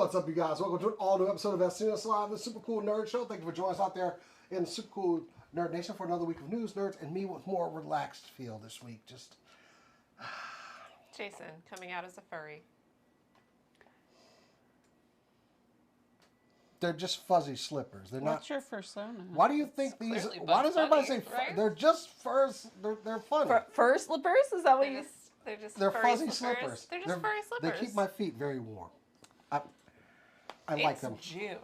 What's up, you guys? Welcome to an all-new episode of SCNS Live, the Super Cool Nerd Show. Thank you for joining us out there in the Super Cool Nerd Nation for another week of news, nerds, and me with more relaxed feel this week. Just Jason, coming out as a furry. they're just fuzzy slippers. They're What's not. your persona? Why do you think these? Clearly Why does everybody say Bunnies, right? they're just furs? They're funny. Fur slippers? Is that what you? They're furry fuzzy slippers. They're just furry slippers. They keep my feet very warm. I like them. It's June.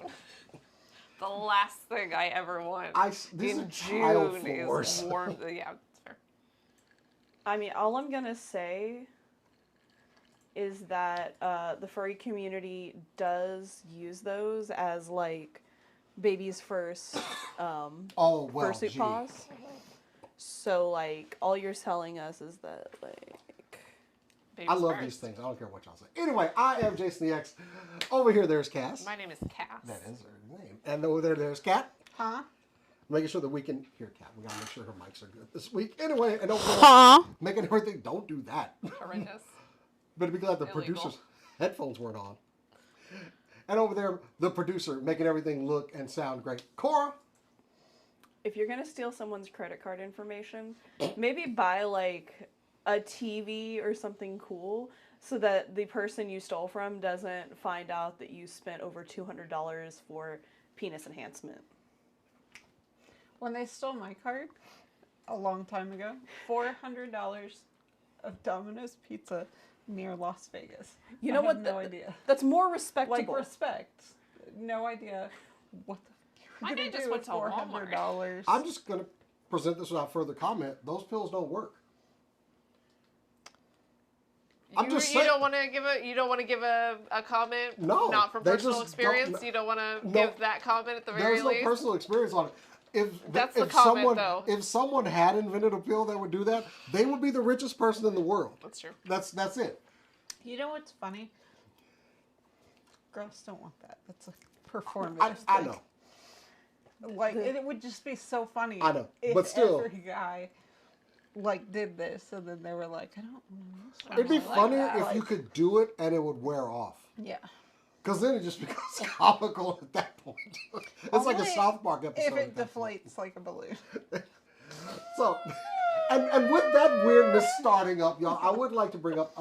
The last thing I ever want This in is child June force. is warm. Yeah, it's fair. I mean, all I'm gonna say is that the furry community does use those as like baby's first fursuit gee. paws. So like, all you're telling us is that like. I love these things. I don't care what y'all say. Anyway, I am Jason the X. Over here, there's Cass. My name is Cass. That is her name. And over there's Kat. Huh? Making sure that we can hear Kat. We gotta make sure her mics are good this week. Anyway, and over there, making everything. Don't do that. Horrendous. Better be glad the Illegal. producer's headphones weren't on. And over there, the producer making everything look and sound great. Cora. If you're gonna steal someone's credit card information, maybe buy like a TV or something cool so that the person you stole from doesn't find out that you spent over $200 for penis enhancement. When they stole my card a long time ago, $400 of Domino's Pizza near Las Vegas. You know I what? have no idea. That's more respectable. Like respect. No idea what the My fuck dad to just do went with to Walmart. $400. I'm just gonna present this without further comment. Those pills don't work. You don't want to give a comment. No, Not from they personal just experience. don't- You don't want to No. give that comment at the very There's no least. personal experience on it. That's the comment, someone, though. If someone had invented a pill that would do that, they would be the richest person in the world. That's true. That's it. You know what's funny? Girls don't want that. That's a performative I thing. know. Like, it would just be so funny. I know, If but still. every guy, like, did this, and then they were like, I don't know. It'd be like funnier that. if Like, you could do it and it would wear off. Yeah. Because then it just becomes comical at that point. It's like a Only South Park episode. If it at that point. deflates like a balloon. So, and with that weirdness starting up, y'all, I would like to bring up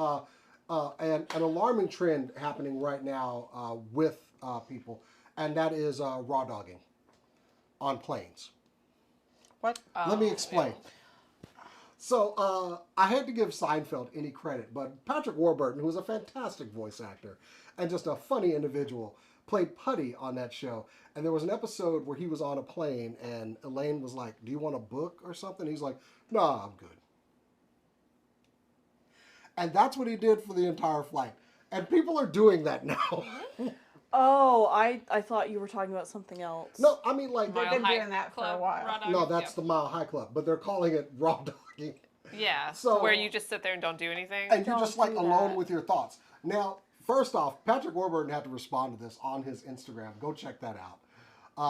an alarming trend happening right now with people, and that is raw dogging on planes. What? Let me explain. So, I had to give Seinfeld any credit, but Patrick Warburton, who was a fantastic voice actor and just a funny individual, played Putty on that show. And there was an episode where he was on a plane, and Elaine was like, "Do you want a book or something?" He's like, "Nah, I'm good." And that's what he did for the entire flight. And people are doing that now. Oh, I thought you were talking about something else. No, I mean, like, They've been Mile doing High that for a Club, while. raw dogging, no, that's yeah. the Mile High Club, but they're calling it raw dogging. Yeah. So- where you just sit there and don't do anything. And you're Don't just like do alone that. with your thoughts. Now, first off, Patrick Warburton had to respond to this on his Instagram. Go check that out.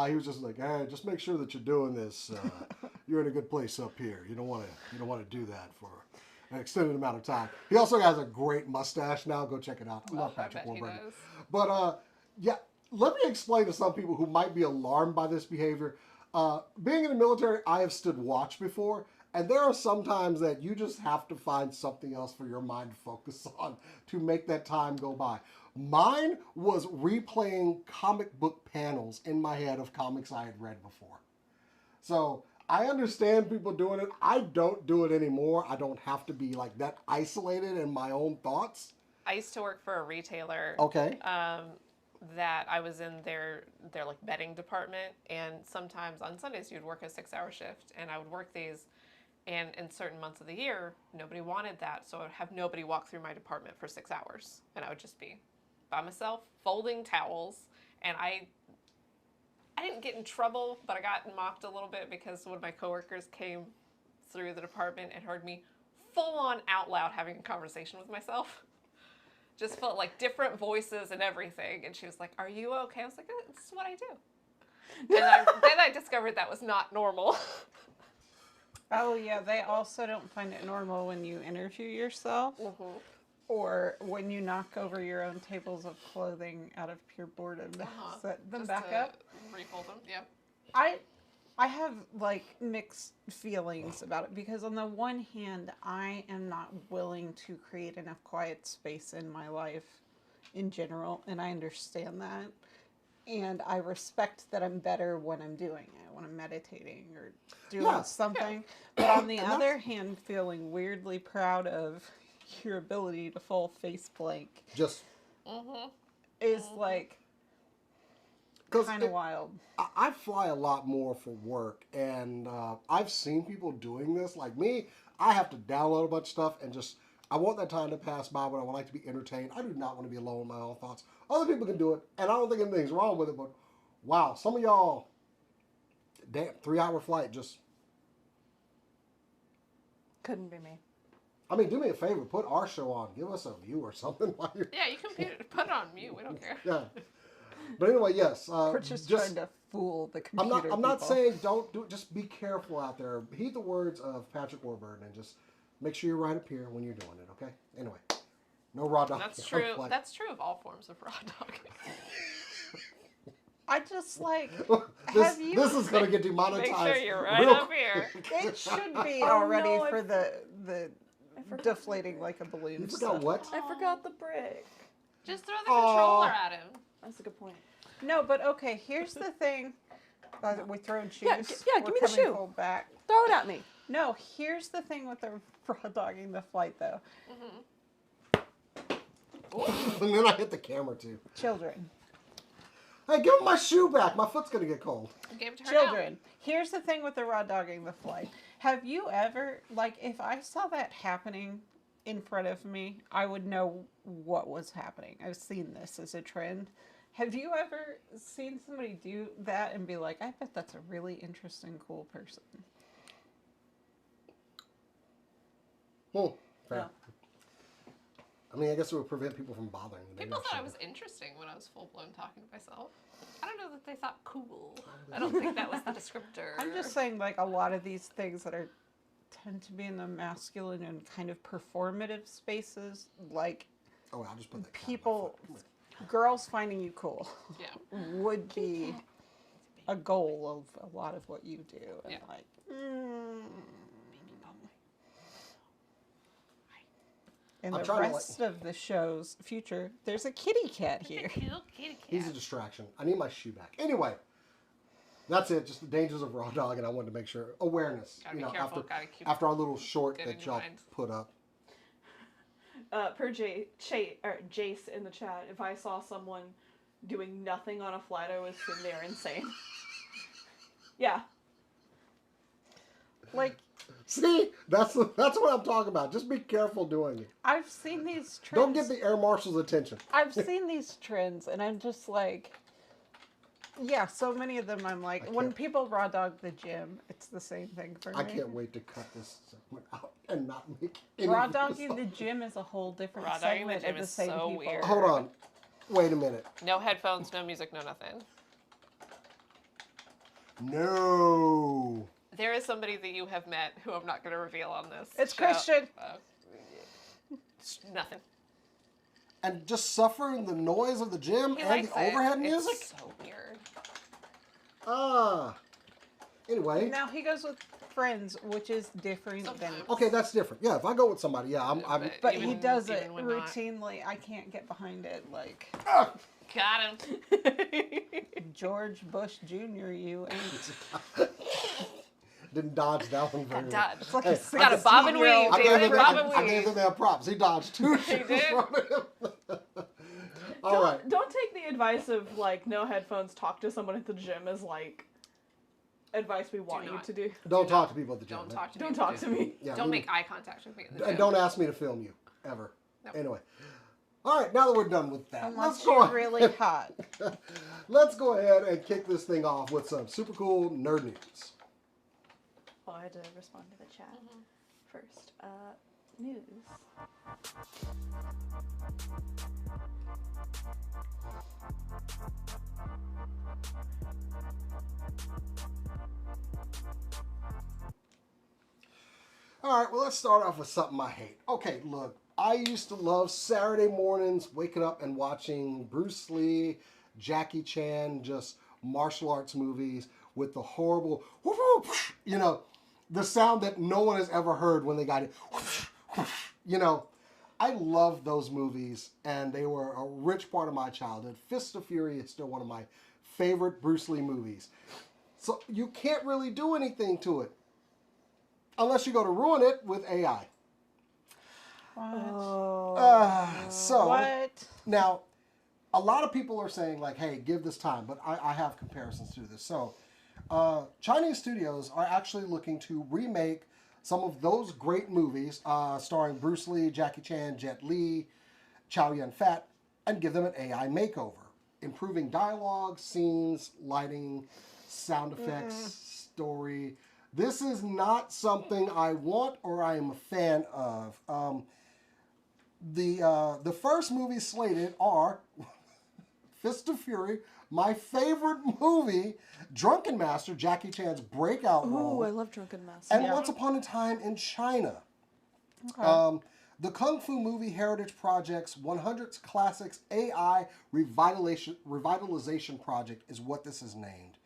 He was just like, "Hey, just make sure that you're doing this. You're in a good place up here. You don't want to do that for an extended amount of time." He also has a great mustache now. Go check it out. I love I Patrick bet he Warburton. does. But yeah, let me explain to some people who might be alarmed by this behavior. Being in the military, I have stood watch before, and there are some times that you just have to find something else for your mind to focus on to make that time go by. Mine was replaying comic book panels in my head of comics I had read before. So I understand people doing it. I don't do it anymore. I don't have to be like that isolated in my own thoughts. I used to work for a retailer. Okay. That I was in their like bedding department, and sometimes on Sundays you'd work a 6-hour shift, and I would work these, and in certain months of the year nobody wanted that, so I would have nobody walk through my department for 6 hours, and I would just be by myself folding towels. And I didn't get in trouble, but I got mocked a little bit because one of my coworkers came through the department and heard me full on out loud having a conversation with myself. Just felt like different voices and everything. And she was like, "Are you okay?" I was like, "This is what I do." And then I discovered that was not normal. Oh, yeah. They also don't find it normal when you interview yourself. Or when you knock over your own tables of clothing out of pure boredom to set them Just back to up. Refold them. Yep. I have like mixed feelings about it because on the one hand, I am not willing to create enough quiet space in my life in general, and I understand that. And I respect that I'm better when I'm doing it, when I'm meditating or doing something. But on the other hand, feeling weirdly proud of your ability to fall face blank Just is like kind of wild. I fly a lot more for work, and I've seen people doing this. Like me, I have to download a bunch of stuff and just, I want that time to pass by when I would like to be entertained. I do not want to be alone with my own thoughts. Other people can do it, and I don't think anything's wrong with it, but wow, some of y'all, damn, 3-hour flight just... Couldn't be me. I mean, do me a favor, put our show on. Give us a view or something while you're... Yeah, you can put it on mute. We don't care. Yeah. But anyway, yes. We're just trying to fool the computer I'm not people. saying don't do it. Just be careful out there. Heed the words of Patrick Warburton and just make sure you're right up here when you're doing it, okay? Anyway, no raw dog. That's true. That's true of all forms of raw dogging. I just like. this is going to get demonetized. Make sure you're right real up here. It should be Oh, already no, for the forgot. deflating like a balloon. You forgot stuff. what? I forgot the brick. Just throw the controller at him. That's a good point. No, but okay. Here's the thing. We throw shoes. Yeah, We're give me the coming shoe. full back. Throw it at me. No, here's the thing with the raw dogging the flight though. And then I hit the camera too. Children. Hey, give him my shoe back. My foot's going to get cold. Give it to her now. Children. Here's the thing with the raw dogging the flight. Have you ever, like, if I saw that happening in front of me, I would know what was happening. I've seen this as a trend. Have you ever seen somebody do that and be like, I bet that's a really interesting, cool person? Fair. No. I mean, I guess it would prevent people from bothering. People thought I was interesting when I was full blown talking to myself. I don't know that they thought cool. I don't think that was the descriptor. I'm just saying, like, a lot of these things that tend to be in the masculine and kind of performative spaces, like, Oh, I'll just put that. people, girls finding you cool Yeah. would be a goal of a lot of what you do. And Yeah. like, in I'm the trying to, rest of the show's future, there's a kitty cat here. Cute kitty cat. He's a distraction. I need my shoe back. Anyway, that's it. Just the dangers of raw dog, and I wanted to make sure awareness. Gotta be careful. Gotta keep after our little short good in that your y'all mind. put up. Per Jace in the chat, if I saw someone doing nothing on a flight, I would assume they're insane. Yeah. Like, See, that's what I'm talking about. Just be careful doing it. I've seen these trends. Don't get the air marshal's attention. I've seen these trends, and I'm just like, yeah, so many of them. I'm like, when can't- people raw dog the gym, it's the same thing for I me. can't wait to cut this segment out and not make any Raw videos. dogging the gym is a whole different Raw dogging the segment gym of the is same so people. weird. Hold on. Wait a minute. No headphones, no music, no nothing. No. There is somebody that you have met who I'm not going to reveal on this. It's show. Christian. Nothing. And just suffering the noise of the gym He and likes the it. overhead music? It's so weird. Ah. Anyway. Now he goes with friends, which is different than. Sometimes. Okay, that's different. Yeah, if I go with somebody, yeah, I'm But he Even- does it even when not. routinely. I can't get behind it. Like Ah! Got him. George Bush Jr. You ain't. Didn't dodge that one very well. Dodge. It's like Hey, a Got a bob and 16-year-old. weave, I gave David. him Bob that, and I gave weave. him that props. He dodged two He shoes did. from him. All right. Don't take the advice of, like, no headphones, talk to someone at the gym as, like, advice we want you not. to do. Don't talk to people at the gym. Don't talk to me. Don't talk to me. Yeah, Don't leave make eye contact with me. In the And gym. don't ask me to film you, ever. Nope. Anyway. All right, now that we're done with that, Unless go you're ahead- really hot. Let's go ahead and kick this thing off with some super cool nerd news. Oh, I had to respond to the chat first. News. All right, well, let's start off with something I hate. Okay, look, I used to love Saturday mornings waking up and watching Bruce Lee, Jackie Chan, just martial arts movies with the horrible, you know, the sound that no one has ever heard when they got it. You know, I love those movies, and they were a rich part of my childhood. Fist of Fury is still one of my favorite Bruce Lee movies. So you can't really do anything to it unless you go to ruin it with AI. So What? now, a lot of people are saying like, "Hey, give this time," but I have comparisons to this. So, Chinese studios are actually looking to remake some of those great movies starring Bruce Lee, Jackie Chan, Jet Li, Chow Yun-fat, and give them an AI makeover, improving dialogue, scenes, lighting, sound effects, story. This is not something I want or I am a fan of. The first movies slated are Fist of Fury, my favorite movie, Drunken Master, Jackie Chan's breakout role, Ooh, I love Drunken Master. and Once Upon a Time in China. Okay. The Kung Fu Movie Heritage Project's 100 Classics AI Revitalization Project is what this is named.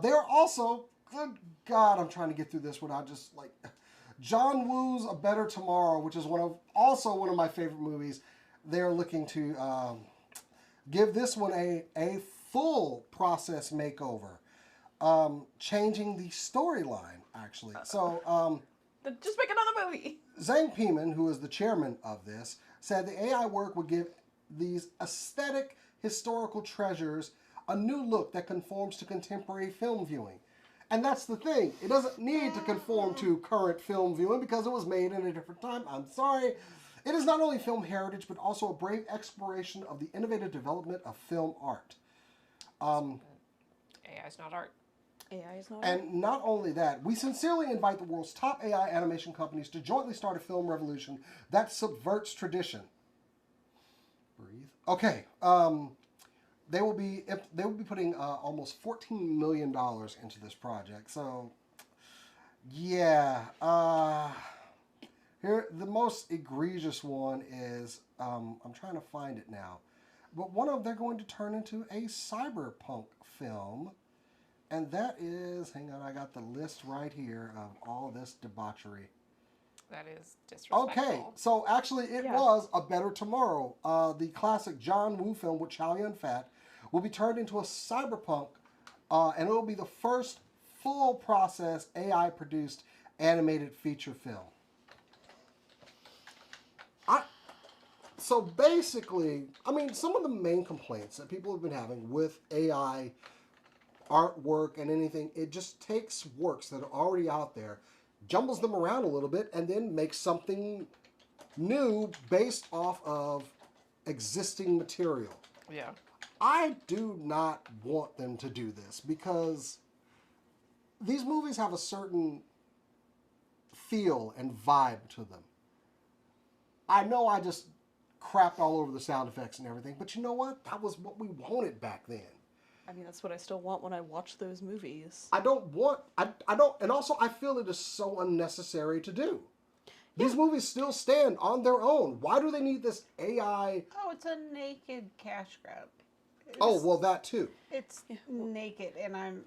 They're also, good God, I'm trying to get through this without just like, John Woo's A Better Tomorrow, which is also one of my favorite movies. They're looking to give this one a full process makeover, changing the storyline actually. So Just make another movie. Zhang Peiman, who is the chairman of this, said the AI work would give these aesthetic historical treasures a new look that conforms to contemporary film viewing. And that's the thing. It doesn't need to conform to current film viewing because it was made in a different time. I'm sorry. It is not only film heritage, but also a brave exploration of the innovative development of film art. AI is not art. AI is not. And not only that, we sincerely invite the world's top AI animation companies to jointly start a film revolution that subverts tradition. Breathe. Okay. They will be putting almost $14 million into this project. So, yeah. Here, the most egregious one is, I'm trying to find it now, but they're going to turn into a cyberpunk film. And that is, hang on, I got the list right here of all this debauchery. That is disrespectful. Okay, so actually it was A Better Tomorrow. The classic John Woo film with Chow Yun-fat will be turned into a cyberpunk, and it will be the first full process AI produced animated feature film. So basically, I mean, some of the main complaints that people have been having with AI artwork and anything, it just takes works that are already out there, jumbles them around a little bit, and then makes something new based off of existing material. Yeah. I do not want them to do this because these movies have a certain feel and vibe to them. I know I just crapped all over the sound effects and everything, but you know what? That was what we wanted back then. I mean, that's what I still want when I watch those movies. I don't, and also I feel it is so unnecessary to do. These movies still stand on their own. Why do they need this AI? Oh, it's a naked cash grab. Oh, well, that too. It's naked, and I'm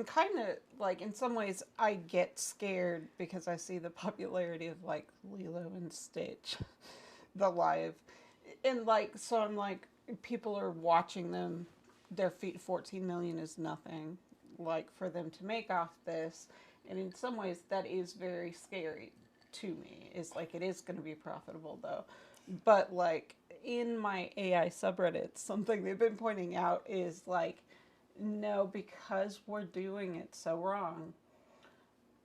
kind of like, in some ways, I get scared because I see the popularity of like Lilo and Stitch, the live, and like, so I'm like, people are watching them. Their feet, 14 million is nothing, like, for them to make off this, and in some ways, that is very scary to me. It's like, it is going to be profitable though, but like, in my AI subreddits, something they've been pointing out is like, no, because we're doing it so wrong,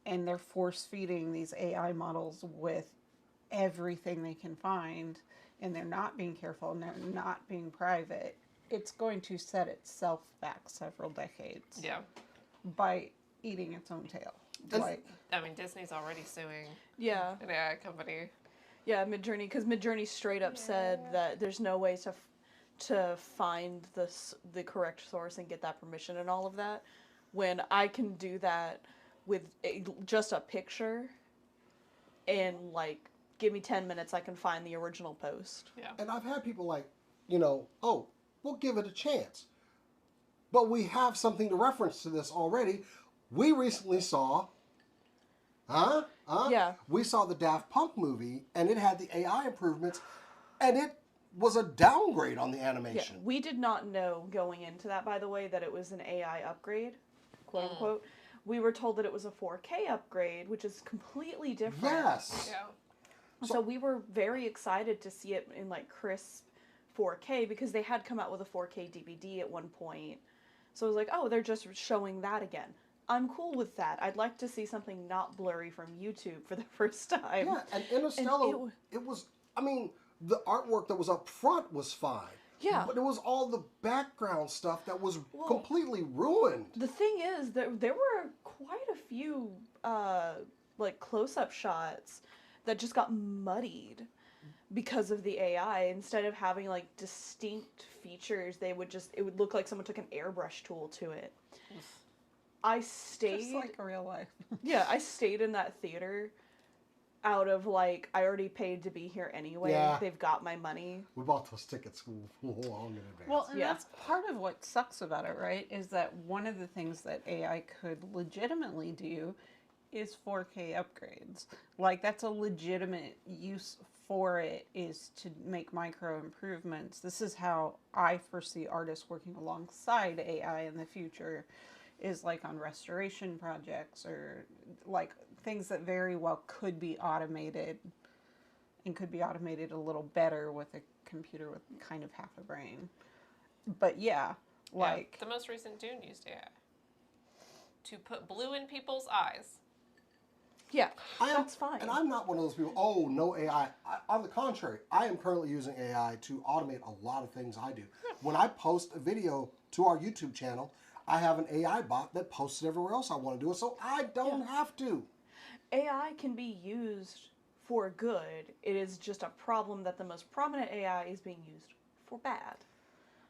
and they're force feeding these AI models with everything they can find, and they're not being careful, and they're not being private, it's going to set itself back several decades. Yeah. By eating its own tail. Like, I mean, Disney's already suing Yeah. an AI company. Yeah, Midjourney, because Midjourney straight up said that there's no way to find the correct source and get that permission and all of that, when I can do that with just a picture and like give me 10 minutes, I can find the original post. Yeah. And I've had people like, oh, we'll give it a chance. But we have something to reference to this already. We recently saw, Yeah. we saw the Daft Punk movie, and it had the AI improvements, and it was a downgrade on the Yeah, animation. we did not know going into that, by the way, that it was an AI upgrade, quote unquote. We were told that it was a 4K upgrade, which is completely different. Yes. Yeah. So we were very excited to see it in like crisp 4K because they had come out with a 4K DVD at one point. So I was like, oh, they're just showing that again. I'm cool with that. I'd like to see something not blurry from YouTube for the first time. Yeah, and Interstellar, it was, I mean, the artwork that was up front was fine. Yeah. But it was all the background stuff that was completely ruined. The thing is that there were quite a few like close-up shots that just got muddied because of the AI. Instead of having like distinct features, it would look like someone took an airbrush tool to it. I stayed Just like real life. Yeah, I stayed in that theater out of like, I already paid to be here anyway. Yeah. They've got my money. We bought those tickets long in advance. Well, and Yeah. that's part of what sucks about it, right? Is that one of the things that AI could legitimately do is 4K upgrades. Like, that's a legitimate use for it, is to make micro improvements. This is how I foresee artists working alongside AI in the future, is like on restoration projects or like things that very well could be automated and could be automated a little better with a computer with kind of half a brain. But yeah, like the most recent Dune used AI to put blue in people's eyes. Yeah, that's fine. And I'm not one of those people, oh, no AI. On the contrary, I am currently using AI to automate a lot of things I do. When I post a video to our YouTube channel, I have an AI bot that posts it everywhere else I want to do it, so I don't have to. AI can be used for good. It is just a problem that the most prominent AI is being used for bad.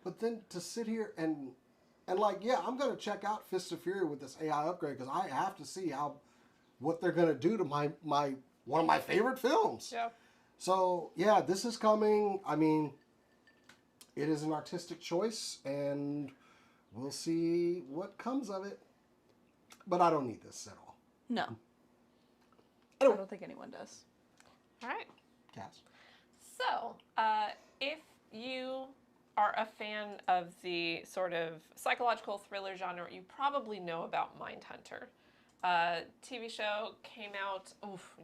But then to sit here and like, yeah, I'm going to check out Fist of Fury with this AI upgrade because I have to see what they're going to do to my one of my favorite films. Yeah. So, yeah, this is coming. I mean, it is an artistic choice, and we'll see what comes of it. But I don't need this at all. No. Anyway. I don't think anyone does. All right. Cass. So, if you are a fan of the sort of psychological thriller genre, you probably know about Mindhunter. TV show came out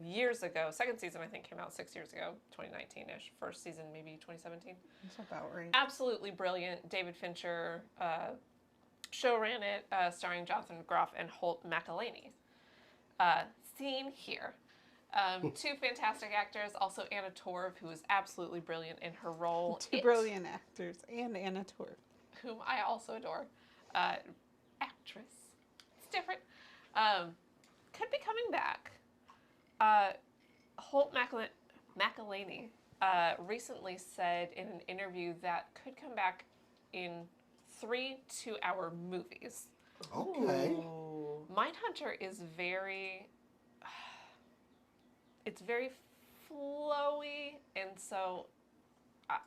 years ago. Second season, I think, came out 6 years ago, 2019-ish. First season, maybe 2017. that's about right. Absolutely brilliant. David Fincher show ran it, starring Jonathan Groff and Holt McElhaney. Seen here. Two fantastic actors. Also Anna Torv, who is absolutely brilliant in her role. Two brilliant actors and Anna Torv, whom I also adore. Actress. It's different. Could be coming back. Holt McElhaney recently said in an interview that could come back in 3 2-hour movies. Okay. Ooh. Mindhunter is it's very flowy, and so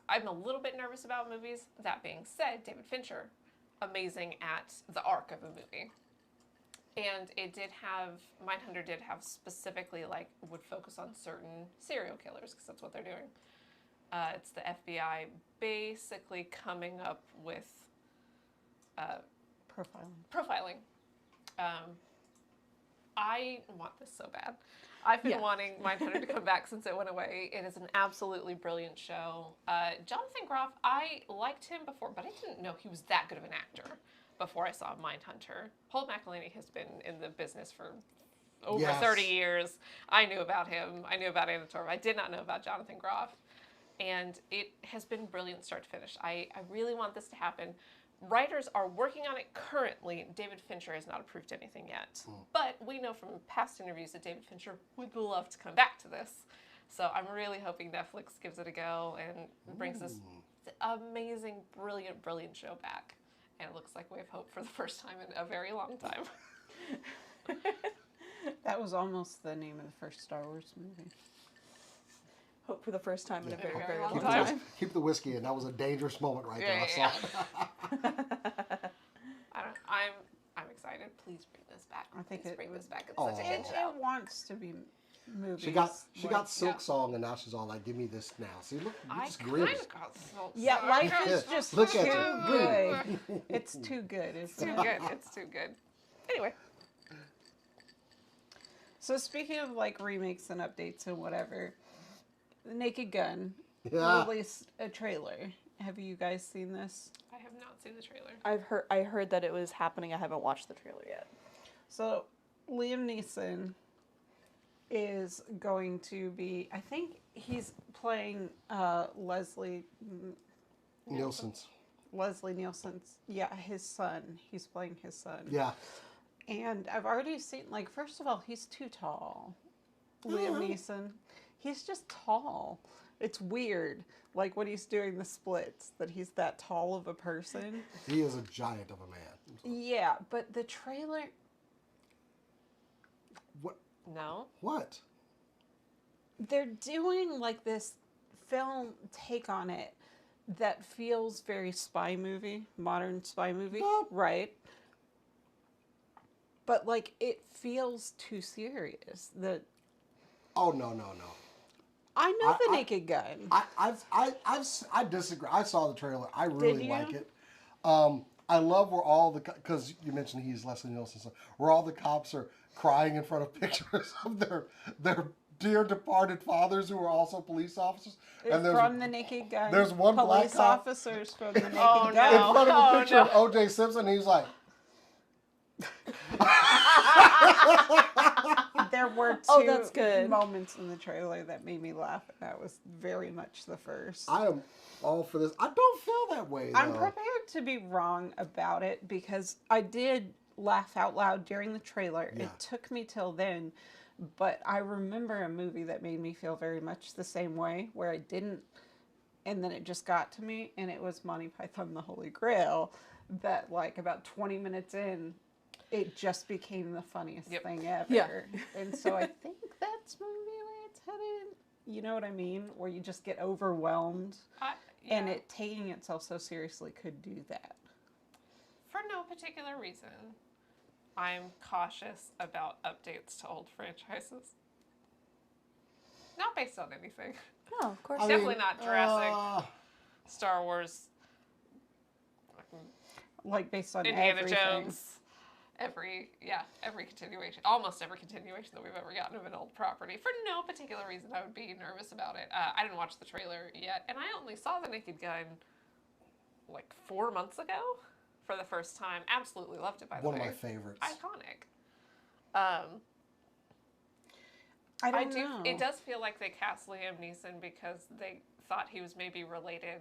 I'm a little bit nervous about movies. That being said, David Fincher, amazing at the arc of a movie. And Mindhunter did have specifically, like, would focus on certain serial killers, because that's what they're doing. It's the FBI basically coming up with profiling. I want this so bad. I've been wanting Mindhunter to come back since it went away. It is an absolutely brilliant show. Jonathan Groff, I liked him before, but I didn't know he was that good of an actor before I saw Mindhunter. Holt McElhaney has been in the business for over 30 years. I knew about him. I knew about Anna Torv. I did not know about Jonathan Groff. And it has been brilliant start to finish. I really want this to happen. Writers are working on it currently. David Fincher has not approved anything yet. But we know from past interviews that David Fincher would love to come back to this. So I'm really hoping Netflix gives it a go and brings this amazing, brilliant, brilliant show back. And it looks like we have hope for the first time in a very long time. That was almost the name of the first Star Wars movie. Hope for the first time in a Yeah. very, Very very long long Keep, time. keep the whiskey in. That was a dangerous moment right there. Yeah, I saw. I'm excited. Please bring this back. I think Please it bring would- this back. It's Oh. such a good It show. wants to be movies. She got like- Silk yeah. Song, and now she's all like, "Give me this now." See, look, you I just kind grinning. of got so Yeah, sorry. life is just Look too at you. good. It's too good. It's Too good. It's too good. Anyway, So speaking of like remakes and updates and whatever, The Naked Gun Yeah. released a trailer. Have you guys seen this? I have not seen the trailer. I heard that it was happening. I haven't watched the trailer yet. So Liam Neeson is going to be, I think he's playing Leslie Nielsen's. Nielsen's, yeah, his son. He's playing his son. Yeah. And I've already seen, like, first of all, he's too tall. Liam Neeson. He's just tall. It's weird. Like, when he's doing the splits, that he's that tall of a person. He is a giant of a man. Yeah, but the trailer, What? No. What? they're doing, like, this film take on it that feels very spy movie, modern spy movie, No. right? But, like, it feels too serious. Oh no. I know I- The Naked Gun. I disagree. I saw the trailer. I really you? like it. I love where all the because you mentioned he's Leslie Nielsen, so where all the cops are crying in front of pictures of their dear departed fathers who are also police officers. It's from The Naked Gun. there's one black police cop- officers from The Naked Oh, Gun. in no. front of a Oh, picture no. of O.J. Simpson, and he's like, There were two Oh, that's good. moments in the trailer that made me laugh, and that was very much the first. I am all for this. I don't feel that way, though. I'm prepared to be wrong about it because I did laugh out loud during the trailer. Yeah. It took me till then, but I remember a movie that made me feel very much the same way, where I didn't, and then it just got to me, and it was Monty Python and the Holy Grail, that like about 20 minutes in, it just became the funniest Yep. thing ever. Yeah. And so I think that's maybe where it's headed. You know what I mean? Where you just get overwhelmed. And Yeah. it taking itself so seriously could do that. For no particular reason, I'm cautious about updates to old franchises. Not based on anything. No, of course. I Definitely mean, not Jurassic, Star Wars, Like based on Indiana everything. Jones. Every continuation, almost every continuation that we've ever gotten of an old property. For no particular reason, I would be nervous about it. I didn't watch the trailer yet, and I only saw The Naked Gun like 4 months ago for the first time. Absolutely loved it, by the One way. of my favorites. Iconic. I I don't do. know. It does feel like they cast Liam Neeson because they thought he was maybe related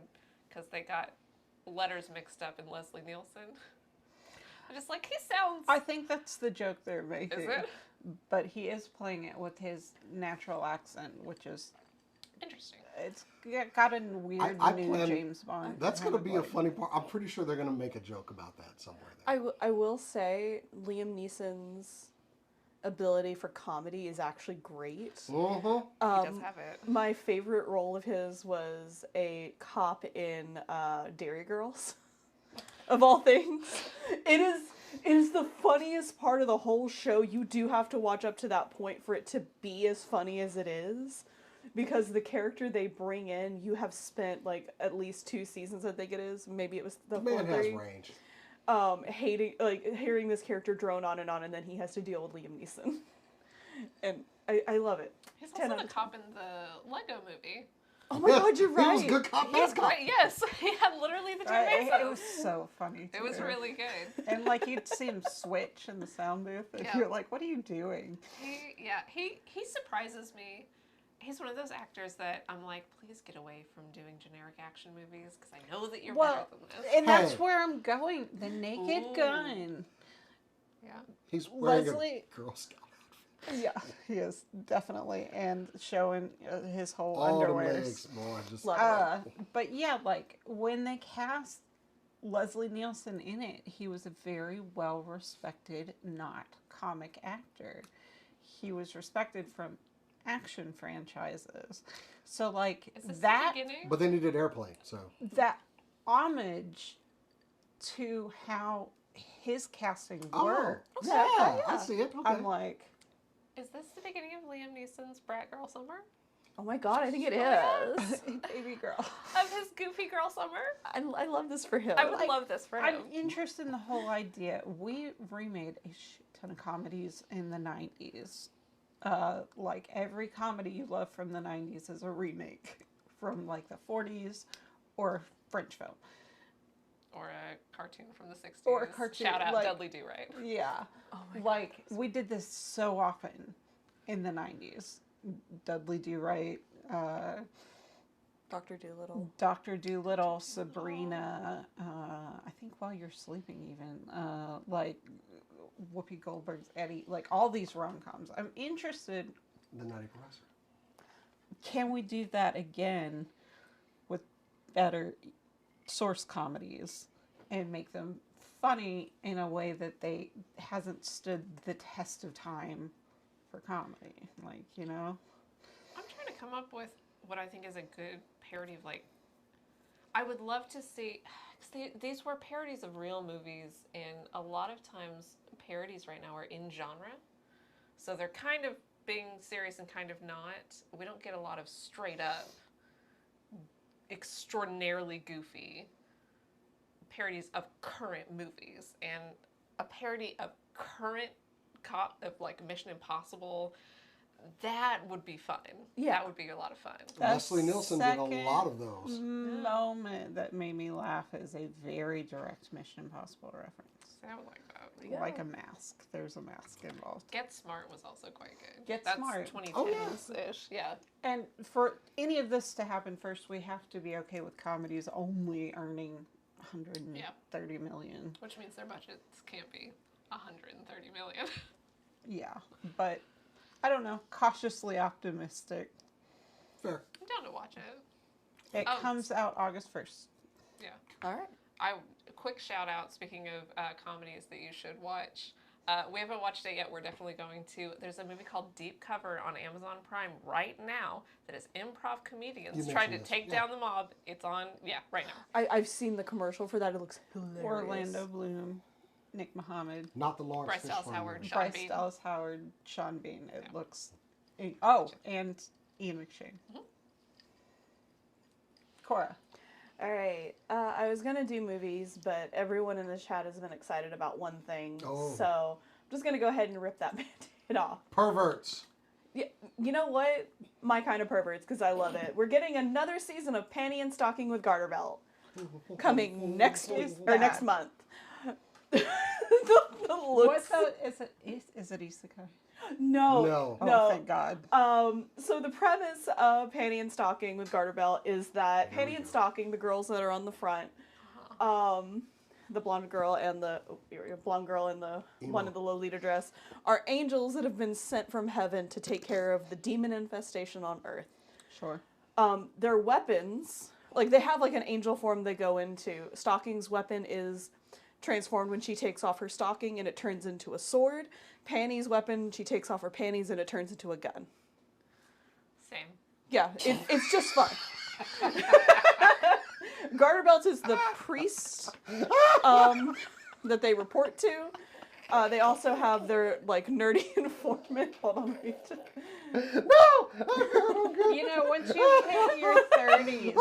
because they got letters mixed up in Leslie Nielsen. I'm just like, he sounds. I think that's the joke they're making. Is it? But he is playing it with his natural accent, which is Interesting. it's got a weird I new plan- James Bond. That's kind going to of be a like- funny part. I'm pretty sure they're going to make a joke about that somewhere. There. I will say Liam Neeson's ability for comedy is actually great. Mm-hmm. He does have it. My favorite role of his was a cop in Dairy Girls, of all things. It is the funniest part of the whole show. You do have to watch up to that point for it to be as funny as it is, because the character they bring in, you have spent like at least 2 seasons, I think it is. Maybe it was the The man fourth has three. range. Hearing this character drone on, and then he has to deal with Liam Neeson, and I love it. He's 10 also out the of 10. cop in the Lego movie. Oh my god, you're right. He was good cop, bad He's cop. great. Yes, he had literally the two It faces. was so funny. It was too. really good. And like you'd see him switch in the sound booth, and Yeah. you're like, "What are you doing?" He surprises me. He's one of those actors that I'm like, please get away from doing generic action movies because I know that you're better Well, than this. and that's Hey. where I'm going. The Naked Ooh. Gun. Yeah. He's wearing Leslie- a Girl Scout. Yeah, he is definitely, and showing his whole All the underwear. legs, boy. Just Love But yeah, like when they cast Leslie Nielsen in it, he was a very well respected, not comic actor. He was respected from action franchises. So like Is this that the beginning? But then he did Airplane, so that homage to how his casting oh worked. yeah, yeah. I see it. Okay. I'm like, Is this the beginning of Liam Neeson's Brat Girl Summer? Oh my god, I think it is. baby girl. Of his Goofy Girl Summer? I love this for him. I would love this for him. I'm interested in the whole idea. We remade a shit ton of comedies in the 90s. Like every comedy you love from the 90s is a remake from like the 40s or French film. Or a cartoon from the 60s. Or a cartoon, Shout out like- Dudley Do Right. Yeah. Oh my god. Like we did this so often in the 90s. Dudley Do Right, Dr. Dolittle. Dr. Dolittle, Sabrina, I think While You're Sleeping even, like Whoopi Goldberg's Eddie, like all these rom-coms. I'm interested, The Nutty Professor. can we do that again with better source comedies and make them funny in a way that they hasn't stood the test of time for comedy? Like, you know? I'm trying to come up with what I think is a good parody of, like, I would love to see, because these were parodies of real movies, and a lot of times parodies right now are in genre. So they're kind of being serious and kind of not. We don't get a lot of straight up, extraordinarily goofy parodies of current movies. And a parody of current of like Mission Impossible, that would be fun. Yeah. That would be a lot of fun. Leslie Nielsen did a second lot of those. Moment that made me laugh is a very direct Mission Impossible reference. So I would like that. Yeah. Like a mask. There's a mask involved. Get Smart was also quite good. Get That's Smart. 2010s-ish. Yeah. And for any of this to happen first, we have to be okay with comedies only earning 130 million. Which means their budgets can't be 130 million. Yeah, but I don't know. Cautiously optimistic. Fair. I'm down to watch it. It Oh. comes out August 1st. Yeah. All right. A quick shout out, speaking of comedies that you should watch. We haven't watched it yet. We're definitely going to. There's a movie called Deep Cover on Amazon Prime right now that is improv comedians You trying to mentioned this, take yeah. down the mob. It's on, right now. I've seen the commercial for that. It looks hilarious. Orlando Bloom, Nick Mohammed, Not the Lawrence Bryce Dallas Fishburne Howard, movie. Sean Bryce Bean. Dallas Howard, Sean Bean. It Yeah. looks. Oh, and Ian McShane. Mhm. Cora. All right. I was going to do movies, but everyone in the chat has been excited about one thing. Oh. So I'm just going to go ahead and rip that Band-Aid off. Perverts. Yeah, you know what? My kind of perverts, because I love it. We're getting another season of Panty and Stocking with Garter Belt coming next week Is or next that- month. the looks. What's that? Is it isekai? No. No. Oh, No. thank God. So the premise of Panty and Stocking with Garter Belt is that Here we Panty and go. Stocking, the girls that are on the front, the blonde girl and the one Emo. in the Lolita dress, are angels that have been sent from heaven to take care of the demon infestation on Earth. Sure. Their weapons, like they have like an angel form they go into. Stocking's weapon is transformed when she takes off her stocking and it turns into a sword. Panty's weapon, she takes off her panties and it turns into a gun. Same. Yeah, it's just fun. Garter Belt is the priest that they report to. They also have their like nerdy informant. Hold on, let me just... No! I'm good. You know, once you hit your 30s,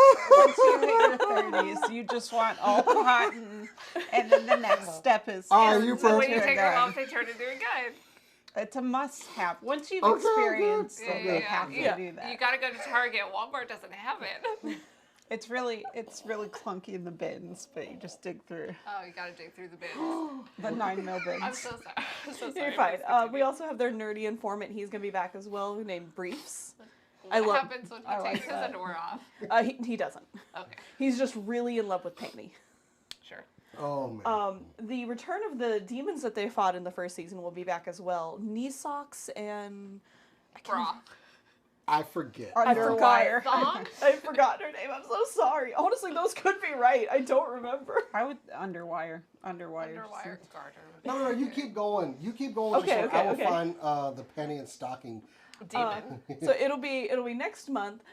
you just want all cotton, and then the next step is Are you So when you perfect? take them off, they turn into a gun. It's a must-have. Once you've Okay, experienced good. it, you have to Yeah. do that. You gotta go to Target. Walmart doesn't have it. It's really clunky in the bins, but you just dig through Oh, you gotta dig through the bins. the 9mm bins. I'm so sorry. I'm so sorry. You're fine. We also have their nerdy informant. He's gonna be back as well, named Briefs. I What love- happens when he I like takes his that. underwear off? He doesn't. Okay, He's just really in love with Panty. sure. Oh, man. The return of the demons that they fought in the first season will be back as well. Knee socks and Bra. I forget. I Underwire. Thong? I forgot her name. I'm so sorry. Honestly, those could be right. I don't remember. I would underwire. Underwire. Garter. No, you keep going. You keep going. Okay, just so I will okay. find the Penny and Stocking Demon. So it'll be next month.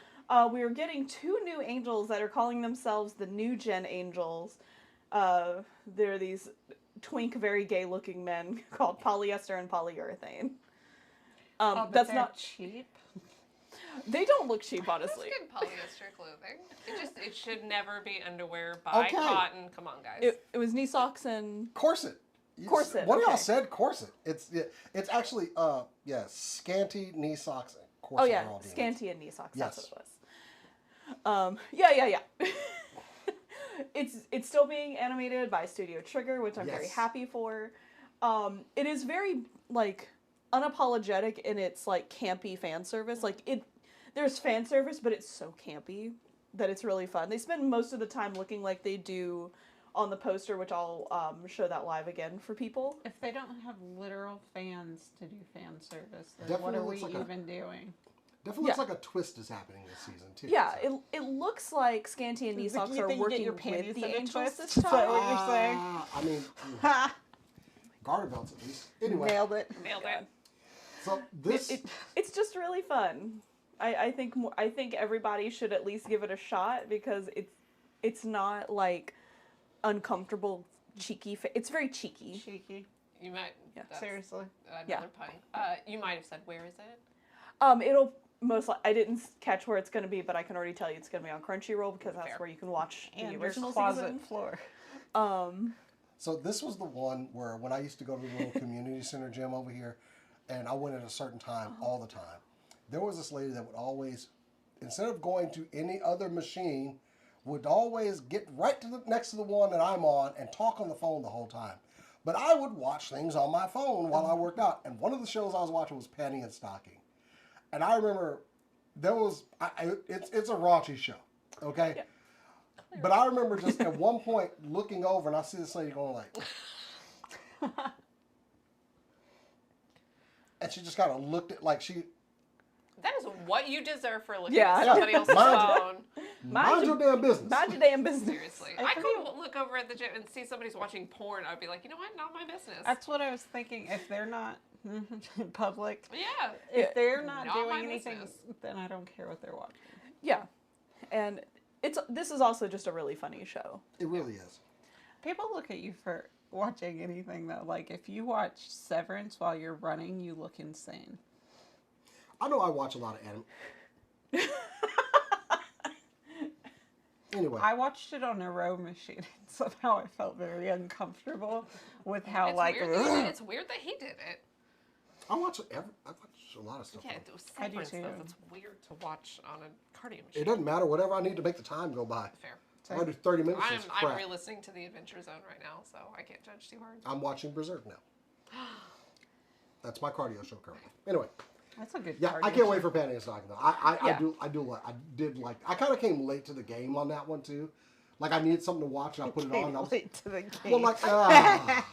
We are getting 2 new angels that are calling themselves the New Gen Angels. They're these twink, very gay-looking men called Polyester and Polyurethane. But That's they're not. cheap. They don't look cheap, That's honestly. good polyester clothing. It should never be underwear by Okay. cotton. Come on, guys. It was knee socks and Corset. Corset, One of y'all okay. said corset. It's actually scanty knee socks and oh corset. yeah, are all demons. scanty and knee socks. Yes. That's what it was. Yeah. It's still being animated by Studio Trigger, which I'm very Yes. happy for. It is very like unapologetic in its like campy fan service. Like there's fan service, but it's so campy that it's really fun. They spend most of the time looking like they do on the poster, which I'll show that live again for people. If they don't have literal fans to do fan service, then Definitely what are we looks like even doing? Definitely looks like a twist is happening this season too. Yeah, so. it looks like Scanty and knee socks You are think you get working your with panties the in a angels twist? this Is that time. what you're saying? I mean, Ha! garter belts at least. Anyway, Nailed it. Nailed it. so this It's just really fun. I think everybody should at least give it a shot because it's not like uncomfortable cheeky. It's very cheeky. Cheeky. You might. Yeah. That's Seriously. Another Yeah. pun. You might have said, where is it? It'll I didn't catch where it's going to be, but I can already tell you it's going to be on Crunchyroll because that's Fair. where you can watch the And your original closet season. floor. So this was the one where when I used to go to the little community center gym over here, and I went at a certain time all the time, there was this lady that would always, instead of going to any other machine, would always get right to the next to the one that I'm on and talk on the phone the whole time. But I would watch things on my phone while I worked out, and one of the shows I was watching was Panty and Stocking, and I remember there was it's a raunchy show, okay. Yeah. But I remember just at one point looking over and I see this lady going like, and she just kind of looked at like she. That is what you deserve for looking Yeah. at somebody else's phone. Mind your damn business. Mind your damn business. Seriously. I could look over at the gym and see somebody's watching porn. I'd be like, you know what? Not my business. That's what I was thinking. If they're not public, Yeah. if they're not, Not my doing anything, business. then I don't care what they're watching. Yeah, and this is also just a really funny show. It really is. People look at you for watching anything though. Like if you watch Severance while you're running, you look insane. I know I watch a lot of anime. Anyway, I watched it on a row machine and somehow I felt very uncomfortable with how It's weird that he did it. I watch a lot of stuff. Yeah, though. it was I do severance, too. though. It's weird to watch on a cardio machine. It doesn't matter. Whatever I need to make the time go by. Fair. I do 30 minutes. I'm It's crap. re-listening to the Adventure Zone right now, so I can't judge too hard. I'm watching Berserk now. That's my cardio show currently. Anyway, That's a good. yeah, I cardio can't show. wait for Panty and Stocking though. I Yeah. did like. I kind of came late to the game on that one too. Like I needed something to watch and I put it on. And I was, Late to the game. well, like I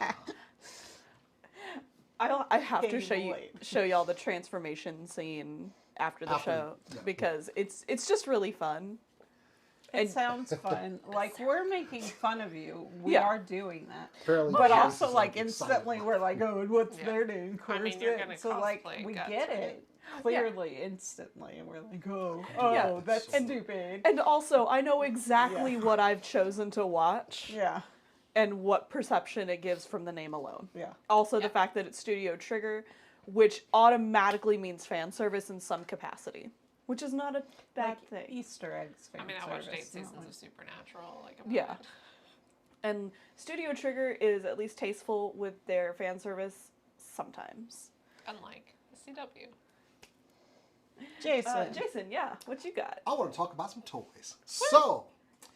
have to Game late. show y'all the transformation scene after the After, show yeah. because it's just really fun. It And- sounds fun. Like we're making fun of you. We Yeah. are doing that. apparently But Chase also, is, like, excited instantly, about we're it. like, oh, and what's Yeah. their name? I mean, you're gonna So, like, cosplay we Guts, get right? it clearly, instantly, and we're like, oh, Yeah. that's And- stupid. And also, I know exactly Yeah. what I've chosen to watch Yeah, and what perception it gives from the name alone. yeah. Also, Yeah. the fact that it's Studio Trigger, which automatically means fan service in some capacity, which is not a bad Like thing. Easter eggs. I mean, I fan watched 8 service, not seasons like- of Supernatural. Like, I'm Yeah. not- And Studio Trigger is at least tasteful with their fan service sometimes. Unlike the CW. Jason. Jason, yeah, what you got? I want to talk about some toys. So,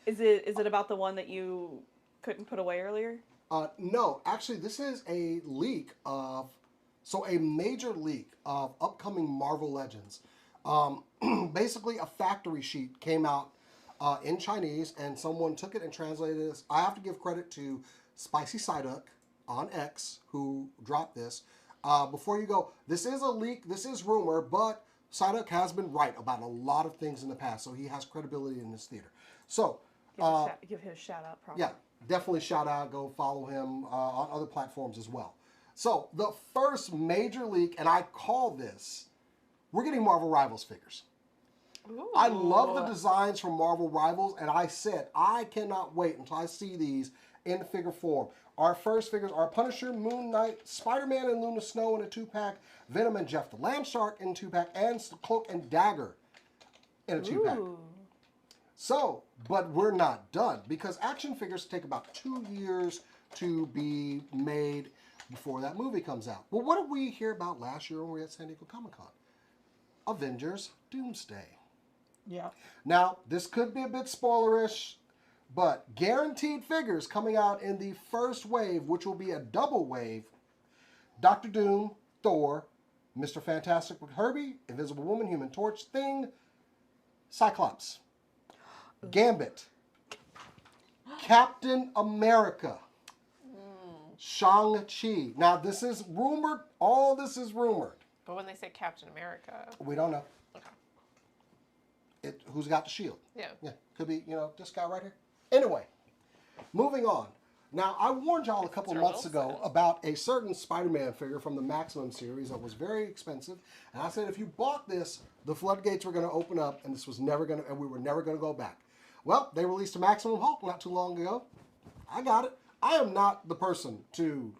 Is it about the one that you couldn't put away earlier? no, actually, this is a leak of, a major leak of upcoming Marvel Legends. Basically, a factory sheet came out in Chinese, and someone took it and translated this. I have to give credit to Spicy Psyduck on X, who dropped this. Before you go, this is a leak, this is rumor, but Psyduck has been right about a lot of things in the past, so he has credibility in this theater. So, Give him a shout out, probably. yeah, definitely shout out. Go follow him on other platforms as well. So the first major leak, and I call this we're getting Marvel Rivals figures. Ooh. I love the designs from Marvel Rivals, and I said I cannot wait until I see these in figure form. Our first figures are Punisher, Moon Knight, Spider-Man and Luna Snow in a 2-pack, Venom and Jeff the Land Shark in 2-pack, and Cloak and Dagger in a 2-pack. Ooh. So, but we're not done, because action figures take about 2 years to be made before that movie comes out. Well, what did we hear about last year when we were at San Diego Comic-Con? Avengers Doomsday. Yeah. Now, this could be a bit spoilerish, but guaranteed figures coming out in the first wave, which will be a double wave. Doctor Doom, Thor, Mr. Fantastic with Herbie, Invisible Woman, Human Torch, Thing, Cyclops, Gambit, Captain America, Shang-Chi. Now, this is rumored. All this is rumored. But when they say Captain America, We don't know. okay. Who's got the shield? Yeah. Yeah, could be, this guy right here. Anyway, moving on. Now, I warned y'all a couple Sir months ago Wilson. about a certain Spider-Man figure from the Maximum series that was very expensive. And I said if you bought this, the floodgates were going to open up and we were never going to go back. Well, they released a Maximum Hulk not too long ago. I got it. I am not the person to,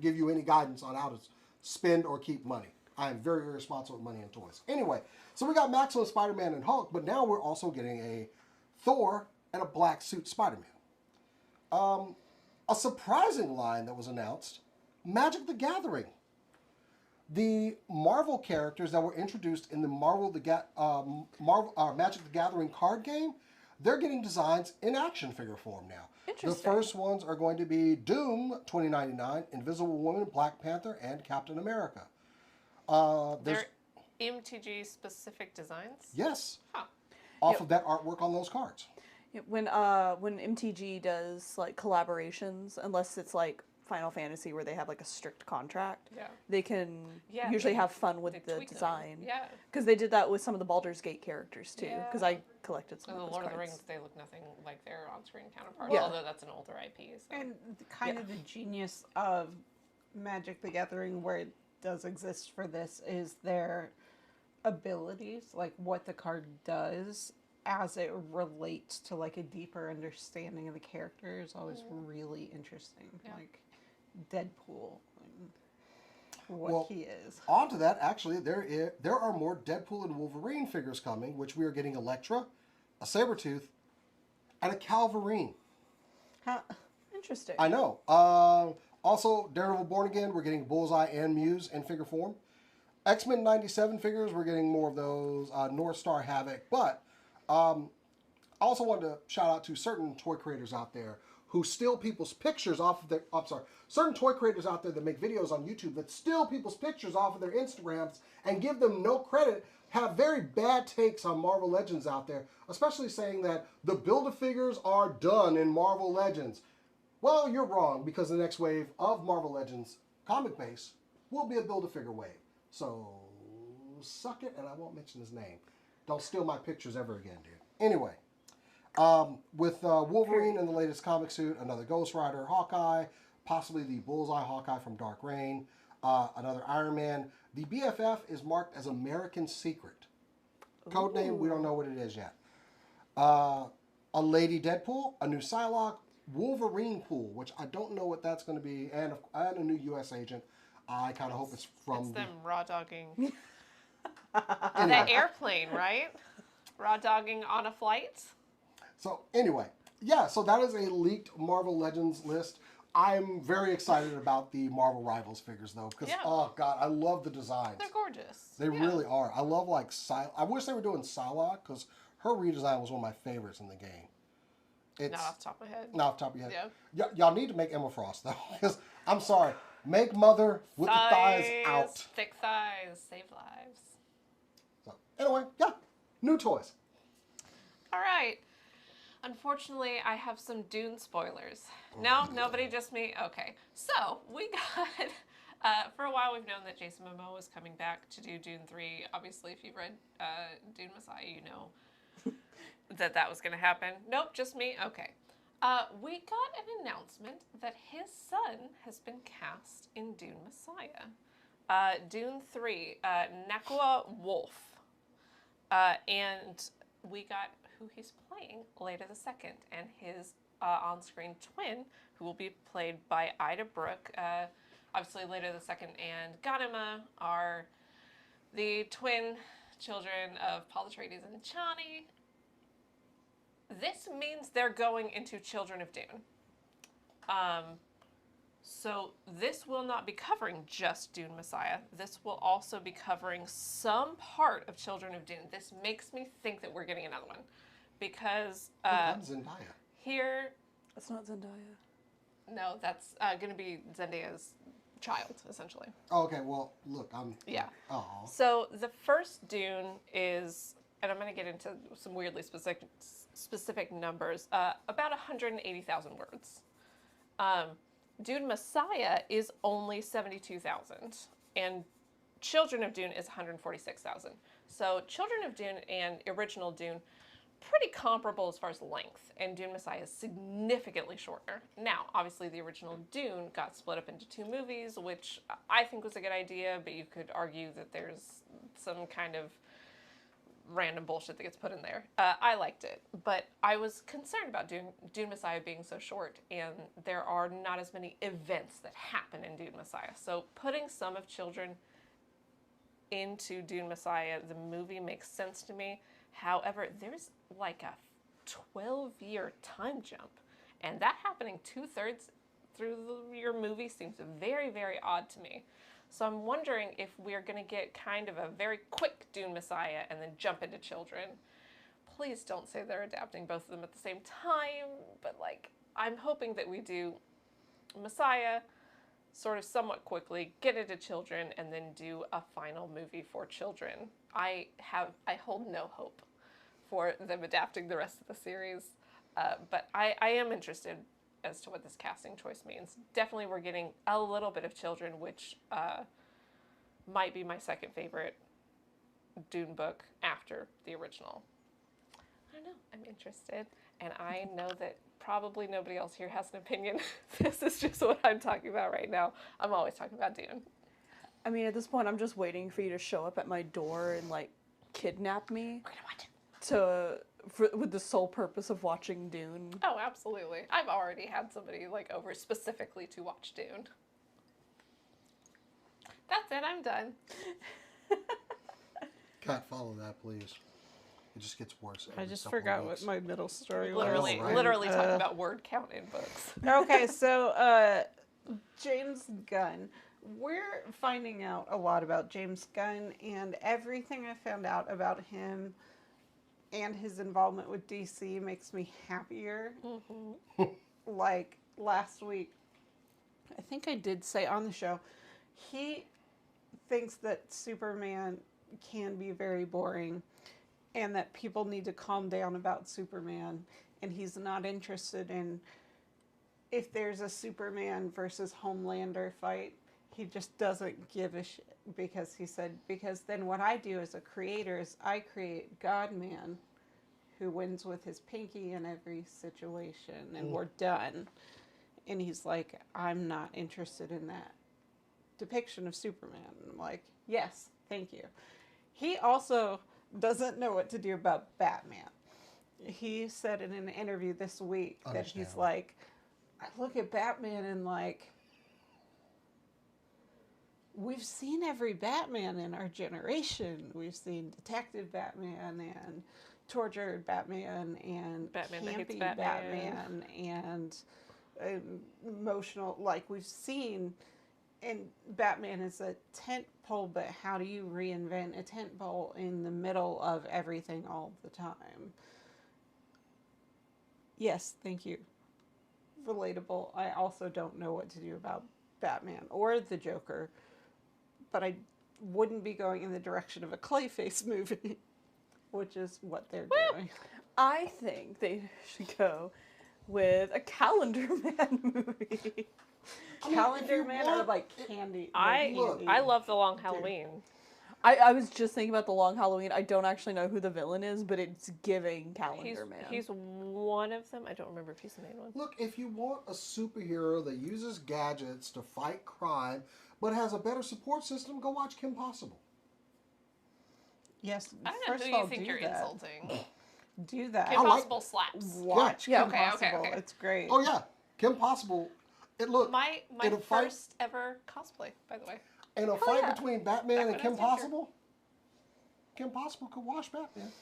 give you any guidance on how to spend or keep money. I am very irresponsible with money and toys. Anyway, so we got Maximum Spider-Man and Hulk, but now we're also getting a Thor and a black suit Spider-Man. A surprising line that was announced, Magic the Gathering. The Marvel characters that were introduced in the Magic the Gathering card game, they're getting designs in action figure form now. The Interesting. first ones are going to be Doom 2099, Invisible Woman, Black Panther, and Captain America. They're MTG specific designs? Yes, Huh. off of that artwork on those cards. Yeah, when MTG does like collaborations, unless it's like Final Fantasy where they have like a strict contract, Yeah. they can Yeah, usually they- have fun with They the tweak them. design. Yeah. Because they did that with some of the Baldur's Gate characters too. Because Yeah. I collected some And of the those Lord of cards. the Rings, they look nothing like their on-screen counterparts, Yeah. although that's an older IP. So. And kind of the genius of Magic the Gathering, where it does exist for this, is their abilities, like what the card does as it relates to like a deeper understanding of the character is always really interesting. Yeah. Like Deadpool and what Well, he is. On to that, actually, there are more Deadpool and Wolverine figures coming, which we are getting Elektra, a Sabretooth, and a Calverine. Huh. Interesting. I know. Also, Daredevil Born Again, we're getting Bullseye and Muse in figure form. X-Men 97 figures, we're getting more of those. North Star Havoc. But I also wanted to shout out to certain toy creators out there who steal people's pictures off of their... certain toy creators out there that make videos on YouTube that steal people's pictures off of their Instagrams and give them no credit, have very bad takes on Marvel Legends out there, especially saying that the Build-A-Figures are done in Marvel Legends. Well, you're wrong, because the next wave of Marvel Legends comic base will be a Build-A-Figure wave. So, suck it, and I won't mention his name. Don't steal my pictures ever again, dude. Anyway, with Wolverine in the latest comic suit, another Ghost Rider Hawkeye, possibly the Bullseye Hawkeye from Dark Reign, another Iron Man. The BFF is marked as American Secret. Codename, we don't know what it is yet. A Lady Deadpool, a new Psylocke, Wolverine Pool, which I don't know what that's going to be, and a new U.S. agent. I kind of hope it's from... It's them raw dogging Anyway. that airplane, right? Raw dogging on a flight. So anyway, yeah, so that is a leaked Marvel Legends list. I'm very excited about the Marvel Rivals figures, though, because, Yeah. oh, God, I love the designs. They're gorgeous. They Yeah. really are. I love, I wish they were doing Psylocke, because her redesign was one of my favorites in the game. It's Not off the top of my head. not off the top of your head. Yeah. Y'all need to make Emma Frost, though, because, I'm sorry, make Mother with the thighs out. Thick thighs save lives. So, anyway, yeah, new toys. All right. Unfortunately, I have some Dune spoilers. No, nobody, just me? Okay. So, we got, for a while we've known that Jason Momoa was coming back to do Dune 3. Obviously, if you've read Dune Messiah, you know that was going to happen. Nope, just me? Okay. We got an announcement that his son has been cast in Dune Messiah. Dune 3, Nakua Wolf. And we got who he's playing later the second, and his on-screen twin, who will be played by Ida Brooke. Obviously, later the second and Ganima are the twin children of Paul Atreides and Chani. This means they're going into Children of Dune. So this will not be covering just Dune Messiah. This will also be covering some part of Children of Dune. This makes me think that we're getting another one. Because Zendaya. here... That's not Zendaya. No, that's going to be Zendaya's child, essentially. Oh, okay, well, look, I'm... Yeah. Oh. So the first Dune is, and I'm going to get into some weirdly specific numbers, about 180,000 words. Dune Messiah is only 72,000, and Children of Dune is 146,000. So Children of Dune and original Dune, pretty comparable as far as length, and Dune Messiah is significantly shorter. Now, obviously the original Dune got split up into 2 movies, which I think was a good idea, but you could argue that there's some kind of random bullshit that gets put in there. I liked it, but I was concerned about Dune Messiah being so short, and there are not as many events that happen in Dune Messiah. So putting some of Children into Dune Messiah, the movie, makes sense to me. However, there's like a 12-year time jump, and that happening 2/3 through your movie seems very, very odd to me. So I'm wondering if we're going to get kind of a very quick Dune Messiah and then jump into Children. Please don't say they're adapting both of them at the same time, but like, I'm hoping that we do Messiah sort of somewhat quickly, get into Children, and then do a final movie for Children. I hold no hope for them adapting the rest of the series, but I am interested as to what this casting choice means. Definitely we're getting a little bit of Children, which might be my second favorite Dune book after the original. I don't know, I'm interested, and I know that probably nobody else here has an opinion. This is just what I'm talking about right now. I'm always talking about Dune. I mean, at this point, I'm just waiting for you to show up at my door and, like, kidnap me. We're gonna watch it. With the sole purpose of watching Dune. Oh, absolutely. I've already had somebody like over specifically to watch Dune. That's it, I'm done. Kat, follow that, please. It just gets worse. I just forgot what my middle story was. Literally talking about word count in books. Okay, so James Gunn. We're finding out a lot about James Gunn, and everything I found out about him and his involvement with DC makes me happier. Mm-hmm. Like last week, I think I did say on the show, he thinks that Superman can be very boring and that people need to calm down about Superman, and he's not interested in if there's a Superman versus Homelander fight. He just doesn't give a shit, because he said, because then what I do as a creator is I create God-Man who wins with his pinky in every situation, and we're done. And he's like, I'm not interested in that depiction of Superman. And I'm like, yes, thank you. He also doesn't know what to do about Batman. He said in an interview this week that he's like, I look at Batman and like, we've seen every Batman in our generation. We've seen Detective Batman and tortured Batman and Batman campy Batman and emotional. Like, we've seen, and Batman is a tent pole, but how do you reinvent a tent pole in the middle of everything all the time? Yes, thank you. Relatable. I also don't know what to do about Batman or the Joker, but I wouldn't be going in the direction of a Clayface movie, which is what they're doing. I think they should go with a Calendar Man movie. Calendar Man or like Candy? I love The Long Halloween. I was just thinking about The Long Halloween. I don't actually know who the villain is, but it's giving Calendar Man. He's one of them. I don't remember if he's the main one. Look, if you want a superhero that uses gadgets to fight crime, but has a better support system, go watch Kim Possible. Yes. I don't First know of who all, you think do you're that. insulting. Do that. Kim like- Possible slaps. Watch Yeah. Kim Okay, Possible. okay. It's great. Oh yeah, Kim Possible. It looked My in a fight first ever cosplay, by the way. in a fight yeah. between Batman Back and when I Kim was younger. Possible. Kim Possible could wash Batman.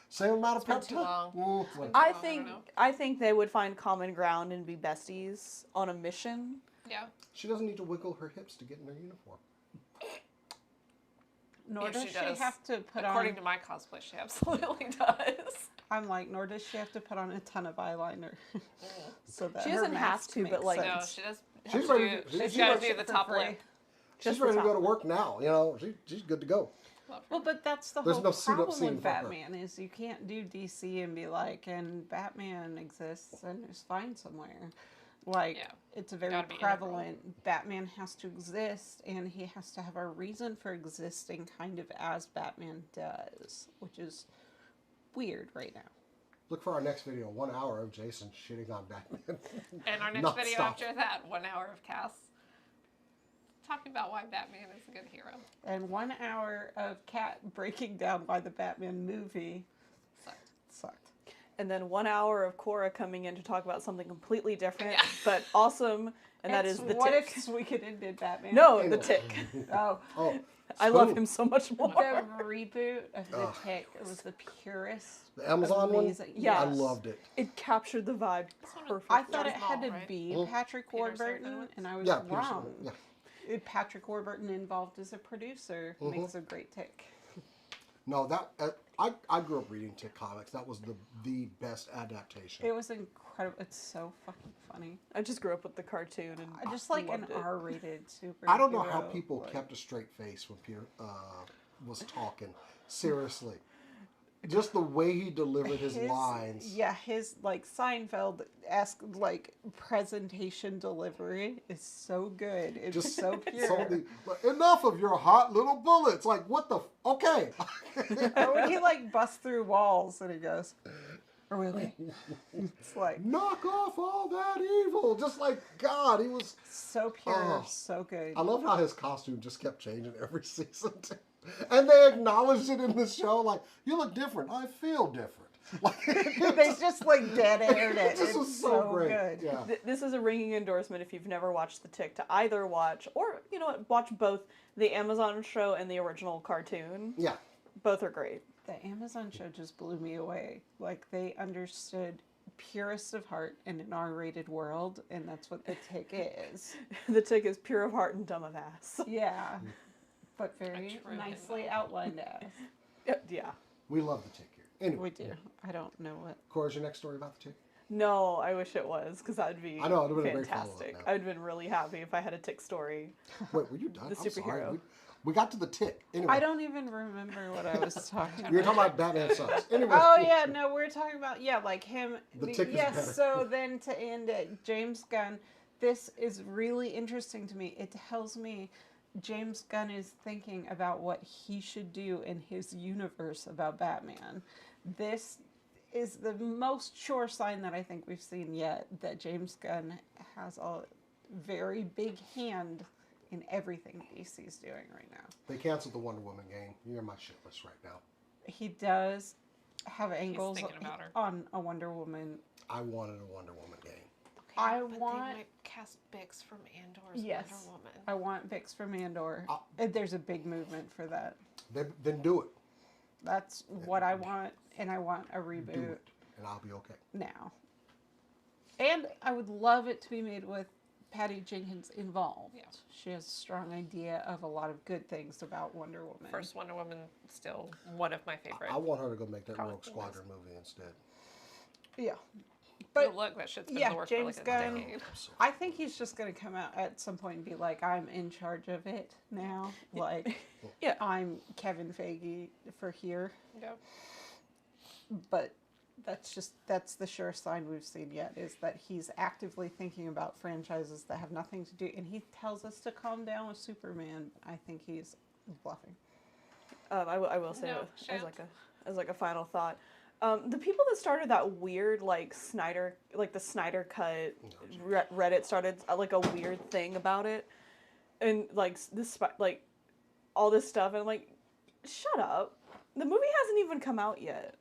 Same amount of been prep too time. long. Well, I I don't think know. I think they would find common ground and be besties on a mission. Yeah. she doesn't need to wiggle her hips to get in her uniform. Nor If does she she does, have to put According on. to my cosplay, she absolutely does. I'm like, nor does she have to put on a ton of eyeliner. So that She her doesn't have mask to, but, makes like, No, sense. she does. She's Have ready to to- do, she- she's she got works to do it the for top free. lip. She's Just ready the to go to top. work now. You know, she's good to go. Love her. Well, but that's the There's whole no suit-up problem scene with for her. Batman is you can't do DC and be like, and Batman exists and is fine somewhere. Like, Yeah. it's a very Gotta be integral. prevalent. Batman has to exist, and he has to have a reason for existing, kind of as Batman does, which is weird right now. Look for our next video, 1 hour of Jason shitting on Batman. And our next Not video stop. after that, 1 hour of Cass talking about why Batman is a good hero. And 1 hour of Cat breaking down why the Batman movie Sucked. sucked. And then 1 hour of Cora coming in to talk about something completely different, Yeah. but awesome, and that is It's the what tick. if Suikoden did Batman? No, Hey, the look. tick. Oh, Oh, I love Spoon. him so much more. the reboot of the Ugh. Tick. It was the purest. The Amazon amazing. one? Yes. I loved it. It captured the vibe perfectly. I thought it Darth had Maul, to right? be Mhm. Patrick Peter Warburton, Serafinowicz? and I was Yeah, Peter wrong. Serafinowicz, yeah. Patrick Warburton involved as a producer makes a great Tick. No, that I grew up reading Tick comics. That was the best adaptation. It was incredible. It's so fucking funny. I just grew up with the cartoon and I just like an loved it. R-rated superhero. I don't know how people like- kept a straight face when Peter was talking. Seriously. Just the way he delivered his lines. Yeah, his like Seinfeld-esque like presentation delivery is so good. It's Just so pure. so like, enough of your hot little bullets. Like, what the? Okay. Or when he like busts through walls and he goes, "Are we okay?" It's like Knock off all that evil. Just like, God, he was. so pure, Oh. so good. I love how his costume just kept changing every season. And they acknowledged it in the show. Like, you look different. I feel different. Like, They just like dead aired it. It just It's was so great. good. Yeah. This is a ringing endorsement if you've never watched The Tick to either watch, or, you know what, watch both the Amazon show and the original cartoon. Yeah. Both are great. The Amazon show just blew me away. Like they understood purest of heart in an R-rated world, and that's what the Tick is. The Tick is pure of heart and dumb of ass. Yeah, but very true nicely involved. outlined as. Yeah. We love the Tick here. Anyway, We do. I don't know what. Cora's your next story about the Tick? No, I wish it was, because that would be I know, it would've been a great follow-up fantastic. now. I would have been really happy if I had a Tick story. Wait, were you done? The I'm sorry. superhero. We got to the Tick. Anyway, I don't even remember what I was talking we were about. talking about Batman sucks. Anyway. Oh yeah, no, we're talking about like him. The Tick is yes. better. So then to end it, James Gunn. This is really interesting to me. It tells me James Gunn is thinking about what he should do in his universe about Batman. This is the most sure sign that I think we've seen yet that James Gunn has a very big hand in everything DC's doing right now. They canceled the Wonder Woman game. You're on my shit list right now. He does have angles thinking about her. on a Wonder Woman. I wanted a Wonder Woman game. I But want- they might cast Bix from Andor's Yes. Wonder Woman. I want Vix from Andor. There's a big movement for that. Then do it. That's what I want, and I want a Do reboot it. And I'll be okay. now. And I would love it to be made with Patty Jenkins involved. Yeah. She has a strong idea of a lot of good things about Wonder Woman. First Wonder Woman, still one of my favorite. I want her to go make that Comic Rogue movies. Squadron movie instead. Yeah. But But look, that shit's been yeah, in the works James for like a Gunn- decade. I think he's just going to come out at some point and be like, I'm in charge of it now. Like, Yeah. I'm Kevin Feige for here. Yeah. But that's the sure sign we've seen yet, is that he's actively thinking about franchises that have nothing to do, and he tells us to calm down with Superman. I think he's bluffing. I will say No, as shan't. like a final thought. The people that started that weird the Snyder cut Reddit started like a weird thing about it. and like like all this stuff, and I'm like, shut up. The movie hasn't even come out yet.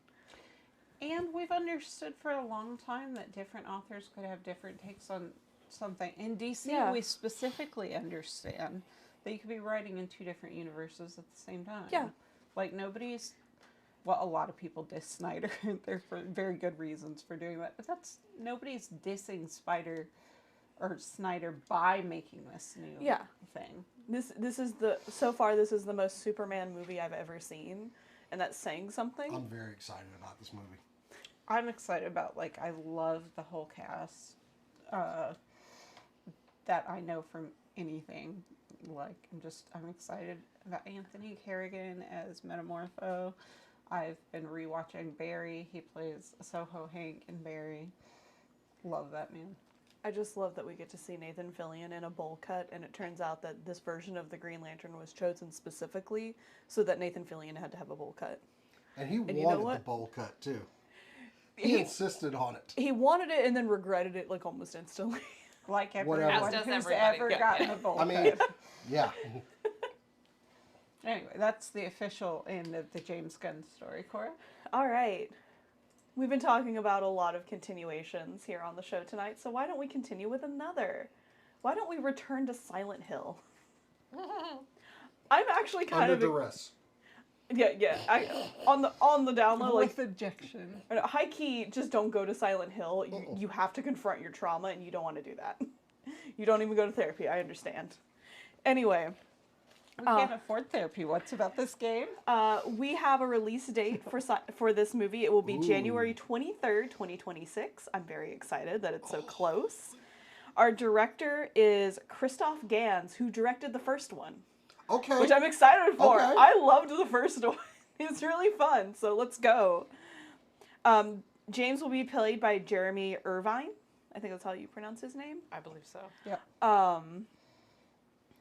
And we've understood for a long time that different authors could have different takes on something. In DC, Yeah. we specifically understand that you could be writing in two different universes at the same time. Yeah. Like, nobody's... Well, a lot of people diss Snyder. They're for very good reasons for doing that. But nobody's dissing Snyder by making this new thing. This is so far this is the most Superman movie I've ever seen, and that's saying something. I'm very excited about this movie. I'm excited about, like, I love the whole cast that I know from anything. Like, I'm excited about Anthony Carrigan as Metamorpho. I've been rewatching Barry. He plays Soho Hank in Barry. Love that man. I just love that we get to see Nathan Fillion in a bowl cut, and it turns out that this version of the Green Lantern was chosen specifically so that Nathan Fillion had to have a bowl cut. And he you know wanted the what? bowl cut, too. He insisted on it. He wanted it and then regretted it like almost instantly. Like Whatever. everyone As does who's everybody. ever Yeah. gotten a bowl I mean, cut. yeah. Anyway, that's the official end of the James Gunn story, Cora. All right. We've been talking about a lot of continuations here on the show tonight, so why don't we continue with another? Why don't we return to Silent Hill? I'm actually kind Under of duress. yeah. On the down low, like With ejection. high key, just don't go to Silent Hill. You have to confront your trauma, and you don't want to do that. You don't even go to therapy. I understand. Anyway. We can't afford therapy. What's about this game? We have a release date for this movie. It will be Ooh. January 23rd, 2026. I'm very excited that it's so close. Our director is Christoph Gans, who directed the first one, Okay. which I'm excited for. Okay. I loved the first one. It's really fun, so let's go. James will be played by Jeremy Irvine. I think that's how you pronounce his name. I believe so. Yeah.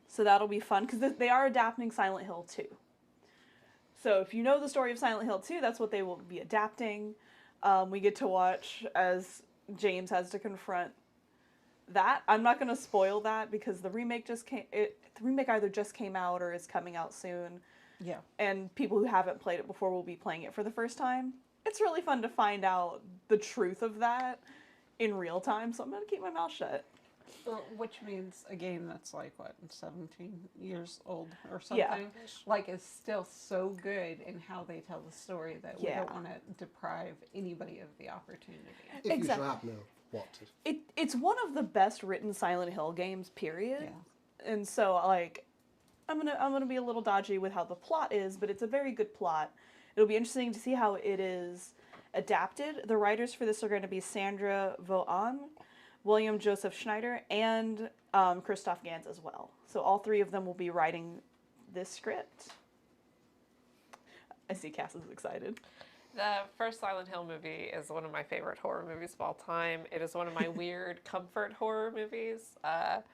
So that'll be fun, because they are adapting Silent Hill 2. So if you know the story of Silent Hill 2, that's what they will be adapting. We get to watch as James has to confront that. I'm not going to spoil that, because the remake the remake either just came out or is coming out soon. Yeah. And people who haven't played it before will be playing it for the first time. It's really fun to find out the truth of that in real time, so I'm going to keep my mouth shut. Which means a game that's like, what, 17 years old or something? Yeah. Like, is still so good in how they tell the story that we Yeah. don't want to deprive anybody of the opportunity. If Exactly. you happen to want to. It's one of the best written Silent Hill games, period. Yeah. And so, like, I'm gonna be a little dodgy with how the plot is, but it's a very good plot. It'll be interesting to see how it is adapted. The writers for this are going to be Sandra Vaughan, William Joseph Schneider, and Christoph Gans as well. So all three of them will be writing this script. I see Cass is excited. The first Silent Hill movie is one of my favorite horror movies of all time. It is one of my weird comfort horror movies. That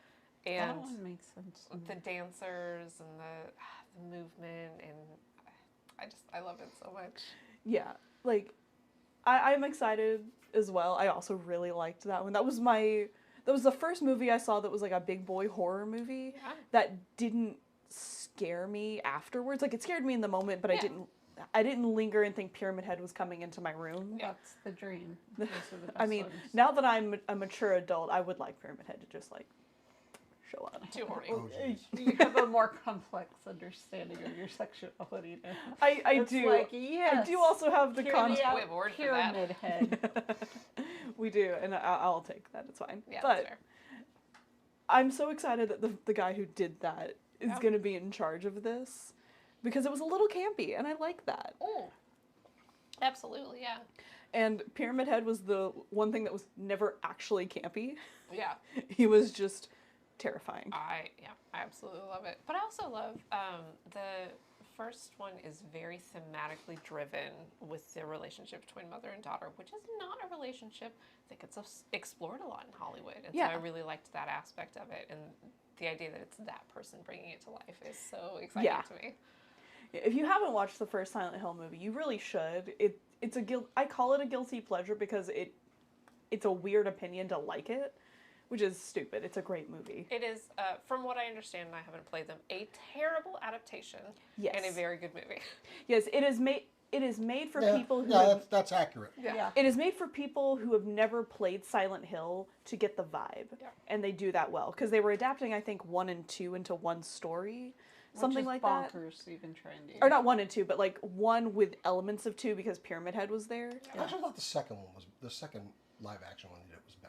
And one makes sense. the dancers and the movement, and I love it so much. Yeah, like, I'm excited as well. I also really liked that one. That was the first movie I saw that was like a big boy horror movie Yeah. that didn't scare me afterwards. Like, it scared me in the moment, but Yeah. I didn't linger and think Pyramid Head was coming into my room. Yeah. That's the dream. Those are the best I mean, ones. now that I'm a mature adult, I would like Pyramid Head to just like show up. Too horny. Oh, jeez. You have a more complex understanding of your sexuality now. I It's do. like, yes, I do also have the hear con. me out, We have a word for that. Pyramid Head. We do, and I'll take that. It's fine. Yeah, but that's fair. I'm so excited that the guy who did that is Yeah. going to be in charge of this, because it was a little campy, and I like that. Oh, absolutely, yeah. And Pyramid Head was the one thing that was never actually campy. Yeah. He was just terrifying. I absolutely love it. But I also love the first one is very thematically driven with the relationship between mother and daughter, which is not a relationship that gets explored a lot in Hollywood. And Yeah. so I really liked that aspect of it, and the idea that it's that person bringing it to life is so exciting Yeah. to me. If you haven't watched the first Silent Hill movie, you really should. I call it a guilty pleasure because it's a weird opinion to like it, which is stupid. It's a great movie. It is, from what I understand, and I haven't played them, a terrible adaptation Yes. and a very good movie. Yes, it is made. It is made for people who. Yeah, that's accurate. Yeah. It is made for people who have never played Silent Hill to get the vibe, and they do that well because they were adapting, I think, 1 and 2 into one story, something like that. Bonkers, even trendy. Or not 1 and 2, but like 1 with elements of 2 because Pyramid Head was there. I actually thought the second live action one you did was better.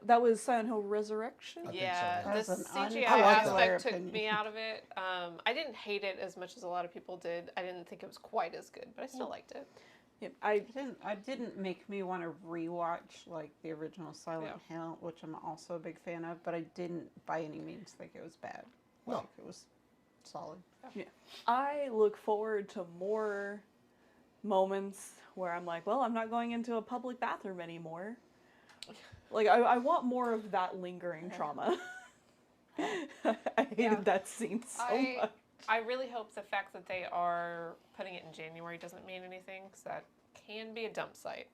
That was Silent Hill Resurrection. I think Yeah, so, the That's an CGI I like that. aspect took Opinion. me out of it. I didn't hate it as much as a lot of people did. I didn't think it was quite as good, but I still liked it. Yeah, It didn't make me want to rewatch like the original Silent Hill, which I'm also a big fan of, but I didn't by any means think it was bad. No. Like, it was solid. I look forward to more moments where I'm like, well, I'm not going into a public bathroom anymore. Like, I want more of that lingering trauma. I hated that scene so much. I really hope the fact that they are putting it in January doesn't mean anything, because that can be a dump site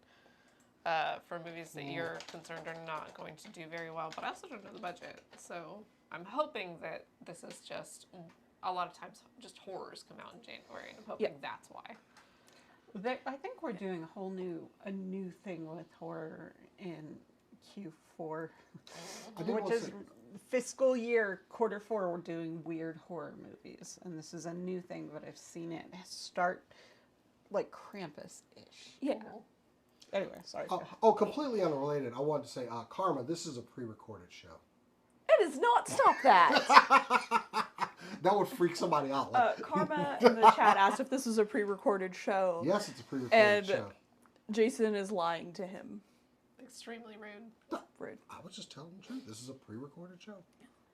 for movies that you're concerned are not going to do very well. But I also don't know the budget, so I'm hoping that this is just, a lot of times, just horrors come out in January, and I'm hoping that's why. I think we're doing a new thing with horror in Q4, which is fiscal year Q4. We're doing weird horror movies, and this is a new thing, but I've seen it start like Krampus-ish. Yeah. Anyway, sorry. Completely unrelated. I wanted to say, Karma, this is a pre-recorded show. It is not. Stop that. That would freak somebody out. Like, Karma in the chat asked if this was a pre-recorded show. yes, it's a pre-recorded show. Jason is lying to him. Extremely rude. Rude. I was just telling the truth. This is a pre-recorded show.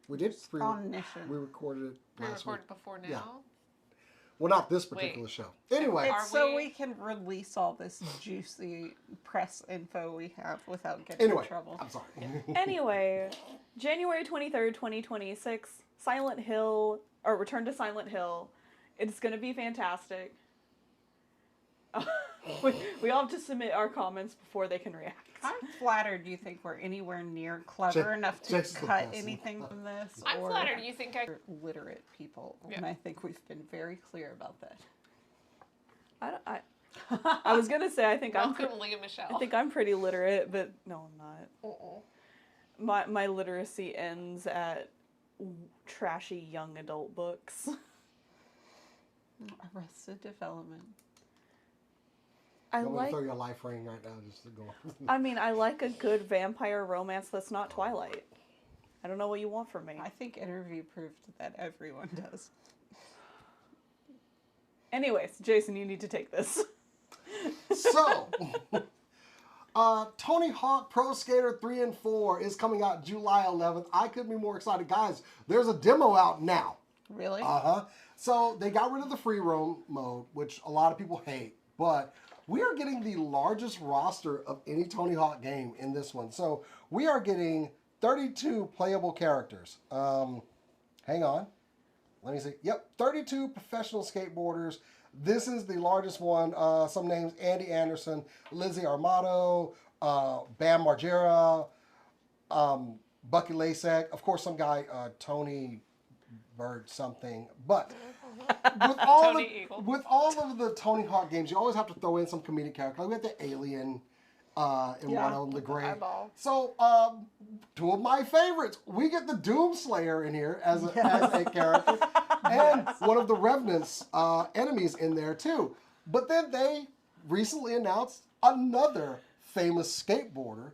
We did Omniscient. we recorded it last week. Pre-recorded before now? Yeah. Well, not this particular show. Anyway, It's so we can release all this juicy press info we have without getting in trouble. I'm sorry. Anyway, January 23rd, 2026, Silent Hill, or Return to Silent Hill. It's going to be fantastic. We all have to submit our comments before they can react. I'm flattered you think we're anywhere near clever enough to Jason's the cut best. anything from this. I'm or flattered you think I... literate people, and I think we've been very clear about that. I was gonna say I think Welcome, Leah Michelle. I think I'm pretty literate, but no, I'm not. Uh-uh. My literacy ends at trashy young adult books. Arrested Development. I I'm going to like. throw you a life ring right now just to go. I mean, I like a good vampire romance that's not Twilight. I don't know what you want from me. I think Interview proved that everyone does. Anyways, Jason, you need to take this. So, Tony Hawk Pro Skater 3 and 4 is coming out July 11th. I couldn't be more excited. Guys, there's a demo out now. Really? So, they got rid of the free roam mode, which a lot of people hate. But we are getting the largest roster of any Tony Hawk game in this one. So, we are getting 32 playable characters. Hang on. Let me see. Yep, 32 professional skateboarders. This is the largest one. Some names: Andy Anderson, Lizzie Armato, Bam Margera, Bucky Lasek. Of course, some guy, Tony Bird something. But with all of the Tony Hawk games, you always have to throw in some comedic character. Like we had the alien in one of them, the Gray. So, two of my favorites. We get the Doomslayer in here as a character, and one of the Revenant's enemies in there too. But then they recently announced another famous skateboarder,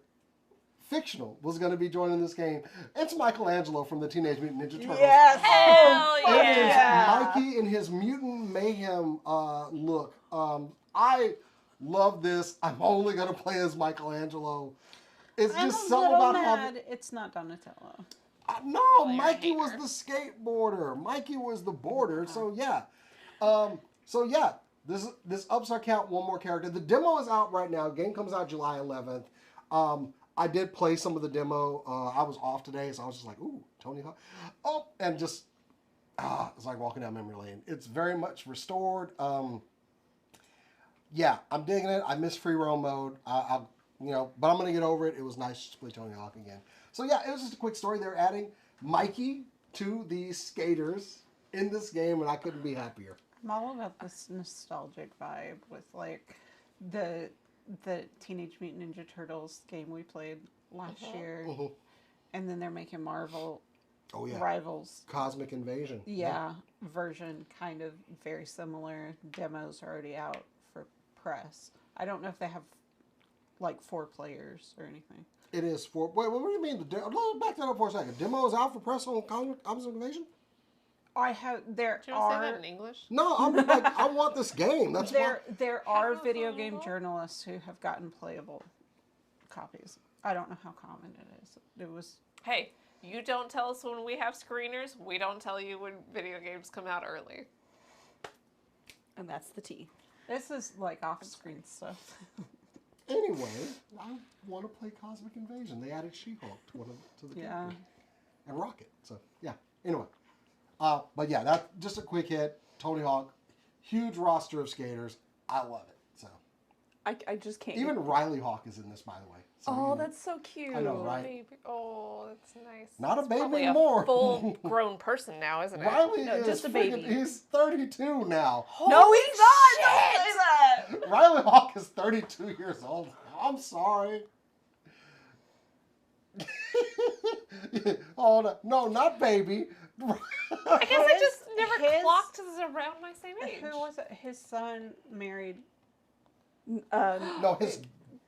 fictional, was going to be joining this game. It's Michelangelo from the Teenage Mutant Ninja Turtles. Yes! Hell It is yeah! Mikey in his mutant mayhem look. I love this. I'm only going to play as Michelangelo. It's I'm just a something little about mad having... it's not Donatello. No, Well, you're a Mikey was hater. the skateboarder. Mikey was the boarder. So yeah, this ups our count one more character. The demo is out right now. Game comes out July 11th. I did play some of the demo. I was off today, so I was just like, ooh, Tony Hawk. Oh, and just it's like walking down memory lane. It's very much restored. Yeah, I'm digging it. I miss free roam mode. But I'm gonna get over it. It was nice to play Tony Hawk again. So yeah, it was just a quick story. They're adding Mikey to the skaters in this game, and I couldn't be happier. I'm all about this nostalgic vibe with like the Teenage Mutant Ninja Turtles game we played last year, and then they're making Marvel Oh yeah, Rivals. Cosmic Invasion. Yeah, version kind of very similar. Demos are already out for press. I don't know if they have like 4 players or anything. It is for. Wait, what do you mean? Let's back that up for a second. Demo is out for press on Cosmic Invasion? I have there Do you want to say are that in English? No, I'm like I want this game. That's why. there are Have video a game little? journalists who have gotten playable copies. I don't know how common it is. It was Hey, you don't tell us when we have screeners. We don't tell you when video games come out early. And that's the tea. this is like off-screen stuff. Anyway, I want to play Cosmic Invasion. They added She-Hulk to the Yeah. game. And Rocket. So yeah. Anyway, but yeah, that's just a quick hit. Tony Hawk, huge roster of skaters. I love it. So I just can't. even Riley Hawk is in this, by the way. So, Oh, you know, that's so cute. I know, right? Baby. Oh, that's nice. Not a He's baby probably anymore. A full-grown person now, isn't it? Riley No, is just a freaking- baby. He's 32 now. No, he's not. Don't say that. Riley Hawk is 32 years old. I'm sorry. Oh no, not baby. I guess I just never his- clocked as around my same age. Who was it? His son married No, his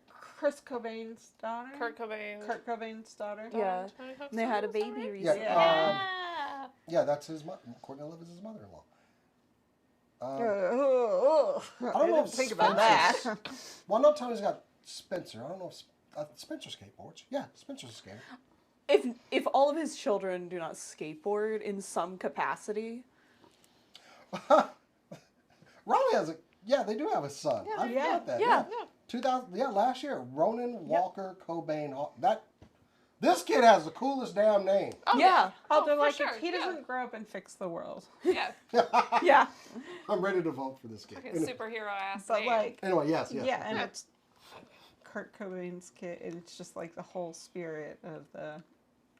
Chris Cobain's daughter. Kurt Cobain. Kurt Cobain's daughter. Yeah. Tony Hawk's And they had a son, is that baby right? recently. Yeah. Yeah. yeah, that's his mother. Courtney Love is his mother-in-law. I don't know if think about that. Spencer's- Well, no, Tony's got Spencer. I don't know if Spencer skateboards. Yeah, Spencer's a skater. If all of his children do not skateboard in some capacity, Riley has a. Yeah, they do have a son. Yeah, I they forgot do. that. Yeah. 2000. Yeah, last year, Ronan Walker Cobain. That. This kid has the coolest damn name. Oh, Yeah. Oh, they're for like, sure, if he yeah. doesn't grow up and fix the world. Yeah. yeah. I'm ready to vote for this kid. Fucking superhero ass But name. like, Anyway, yes. yeah, and Yeah. it's Kurt Cobain's kid, and it's just like the whole spirit of the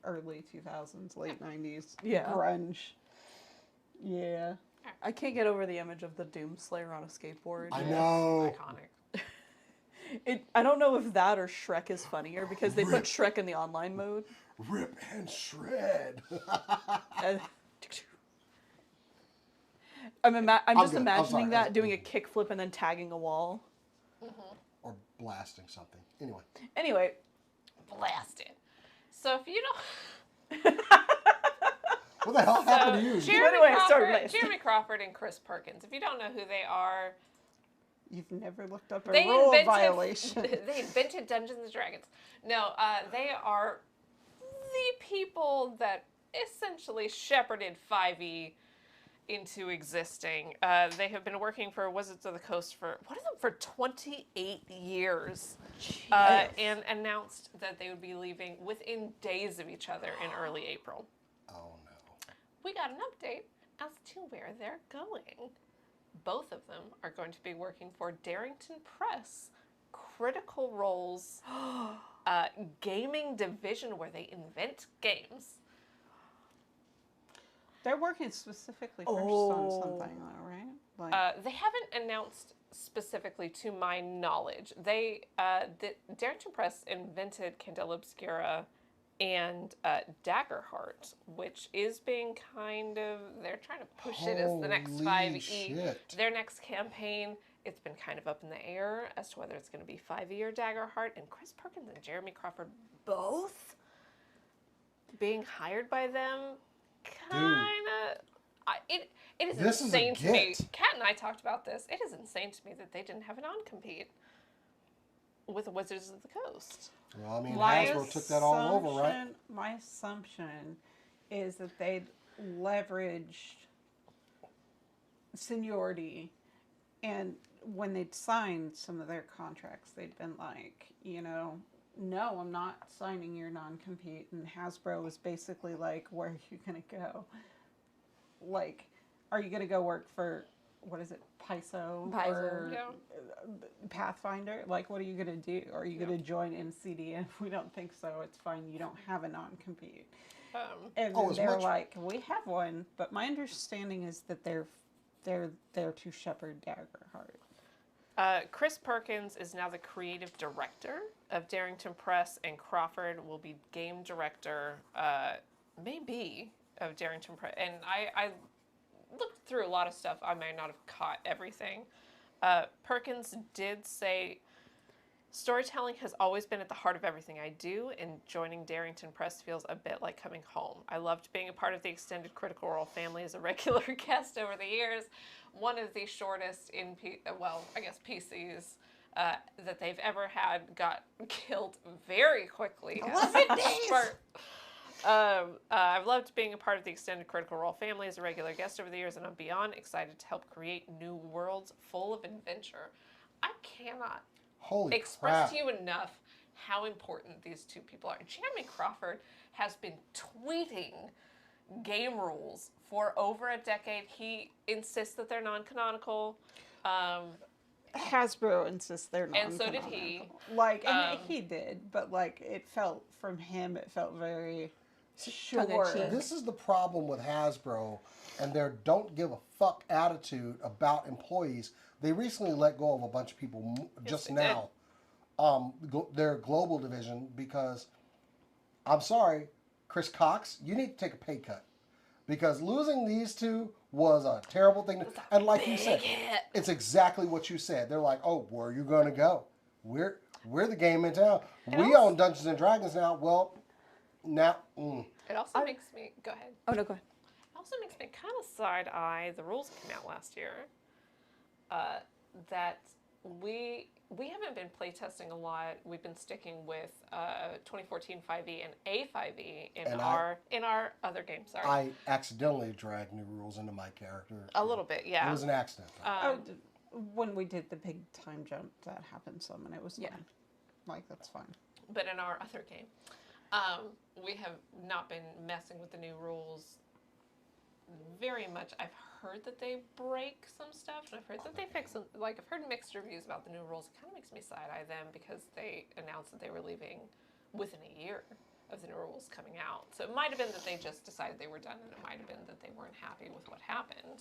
early 2000s, late 90s Yeah. grunge. Yeah. I can't get over the image of the Doomslayer on a skateboard. I know. Iconic. I don't know if that or Shrek is funnier because they put Shrek in the online mode. Rip and shred. Uh, I'm just good. I'm imagining sorry. that doing a kickflip and then tagging a wall. Or blasting something. Anyway. Anyway, Blasted. So if you don't... What the hell happened to you? Anyway, sorry, Blaze. Jeremy Crawford and Chris Perkins. If you don't know who they are, You've never looked up a they rule invented violation. they invented Dungeons and Dragons. No, they are the people that essentially shepherded 5e into existing. They have been working for Wizards of the Coast for 28 years, and announced that they would be leaving within days of each other in early April. Oh no. We got an update as to where they're going. Both of them are going to be working for Darrington Press, Critical Role's gaming division where they invent games. They're working specifically first on something, though, right? Like, They haven't announced specifically, to my knowledge. The Darrington Press invented Candela Obscura and Daggerheart, which is being they're trying to push it as the next Holy 5e. shit. Their next campaign, it's been kind of up in the air as to whether it's going to be 5e or Daggerheart, and Chris Perkins and Jeremy Crawford both being hired by them, it is This is a insane to me. get. Kat and I talked about this. It is insane to me that they didn't have a non-compete with the Wizards of the Coast. Well, I mean, my Hasbro took that all over, right? assumption- My assumption is that they'd leveraged seniority, and when they'd signed some of their contracts, they'd been like, no, I'm not signing your non-compete. And Hasbro was basically like, where are you going to go? Like, are you going to go work for what is it, Paizo, Paizo, or yeah. Pathfinder? Like, what are you gonna do? Are you gonna join MCD? And if we don't think so, it's fine. You don't have a non-compete. And then they're like, we have one, but my understanding is that they're there to shepherd Daggerheart. Chris Perkins is now the creative director of Darrington Press, and Crawford will be game director, maybe, of Darrington Press. And I looked through a lot of stuff. I might not have caught everything. Perkins did say, storytelling has always been at the heart of everything I do, and joining Darrington Press feels a bit like coming home. I loved being a part of the extended Critical Role family as a regular guest over the years. One of the shortest PCs that they've ever had got killed very quickly. 11 days! I've loved being a part of the extended Critical Role family as a regular guest over the years, and I'm beyond excited to help create new worlds full of adventure. I cannot express to you enough how important these two people are. Jeremy Crawford has been tweeting game rules for over a decade. He insists that they're non-canonical. Hasbro insists they're not. And so did he. Like, and he did, but like, it felt, from him, it felt very sure. This is the problem with Hasbro and their don't give a fuck attitude about employees. They recently let go of a bunch of people just now, their global division, because, I'm sorry, Chris Cox, you need to take a pay cut. Because losing these two was a terrible thing. And like you said, it's exactly what you said. They're like, oh, where are you going to go? We're the game in town. We own Dungeons and Dragons now. Well, now... It also makes me... Go ahead. Oh, no, go ahead. It also makes me kind of side-eye the rules that came out last year. That we haven't been playtesting a lot. We've been sticking with 2014 5e and A5e in our other games. Sorry, I accidentally dragged new rules into my character. A little bit, yeah. It was an accident. When we did the big time jump, that happened some, and it was fine. Like, that's fine. But in our other game, we have not been messing with the new rules very much. I've heard that they break some stuff, and I've heard that they fix them. Like, I've heard mixed reviews about the new rules. It kind of makes me side-eye them because they announced that they were leaving within a year of the new rules coming out. So it might have been that they just decided they were done, and it might have been that they weren't happy with what happened.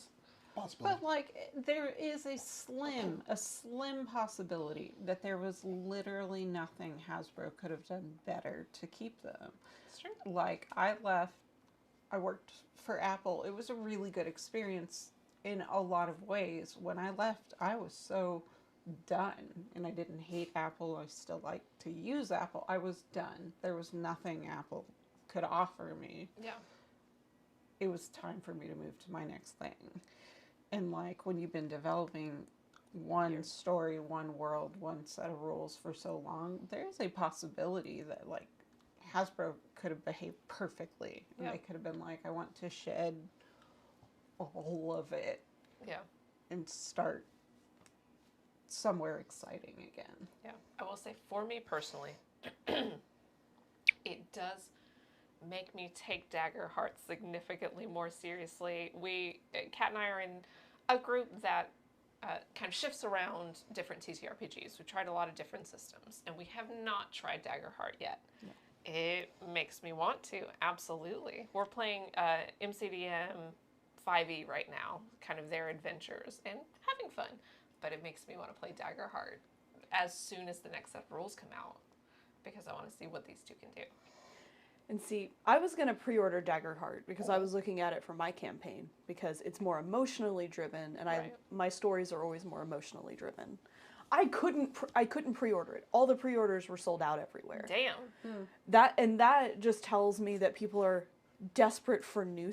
Possibly. But, like, there is a slim possibility that there was literally nothing Hasbro could have done better to keep them. It's true. Like, I worked for Apple. It was a really good experience in a lot of ways. When I left, I was so done, and I didn't hate Apple. I still like to use Apple. I was done. There was nothing Apple could offer me. Yeah. It was time for me to move to my next thing. And like, when you've been developing one story, one world, one set of rules for so long, there's a possibility that like Hasbro could have behaved perfectly. And they could have been like, I want to shed all of it. Yeah. And start somewhere exciting again. Yeah. I will say, for me personally, it does make me take Daggerheart significantly more seriously. Kat and I are in a group that kind of shifts around different TTRPGs. We've tried a lot of different systems, and we have not tried Daggerheart yet. Yeah. It makes me want to, absolutely. We're playing MCDM 5e right now, kind of their adventures, and having fun. But it makes me want to play Daggerheart as soon as the next set of rules come out, because I want to see what these two can do. And see, I was going to pre-order Daggerheart because I was looking at it for my campaign, because it's more emotionally driven, and my stories are always more emotionally driven. I couldn't pre-order it. All the pre-orders were sold out everywhere. Damn. That just tells me that people are desperate for a new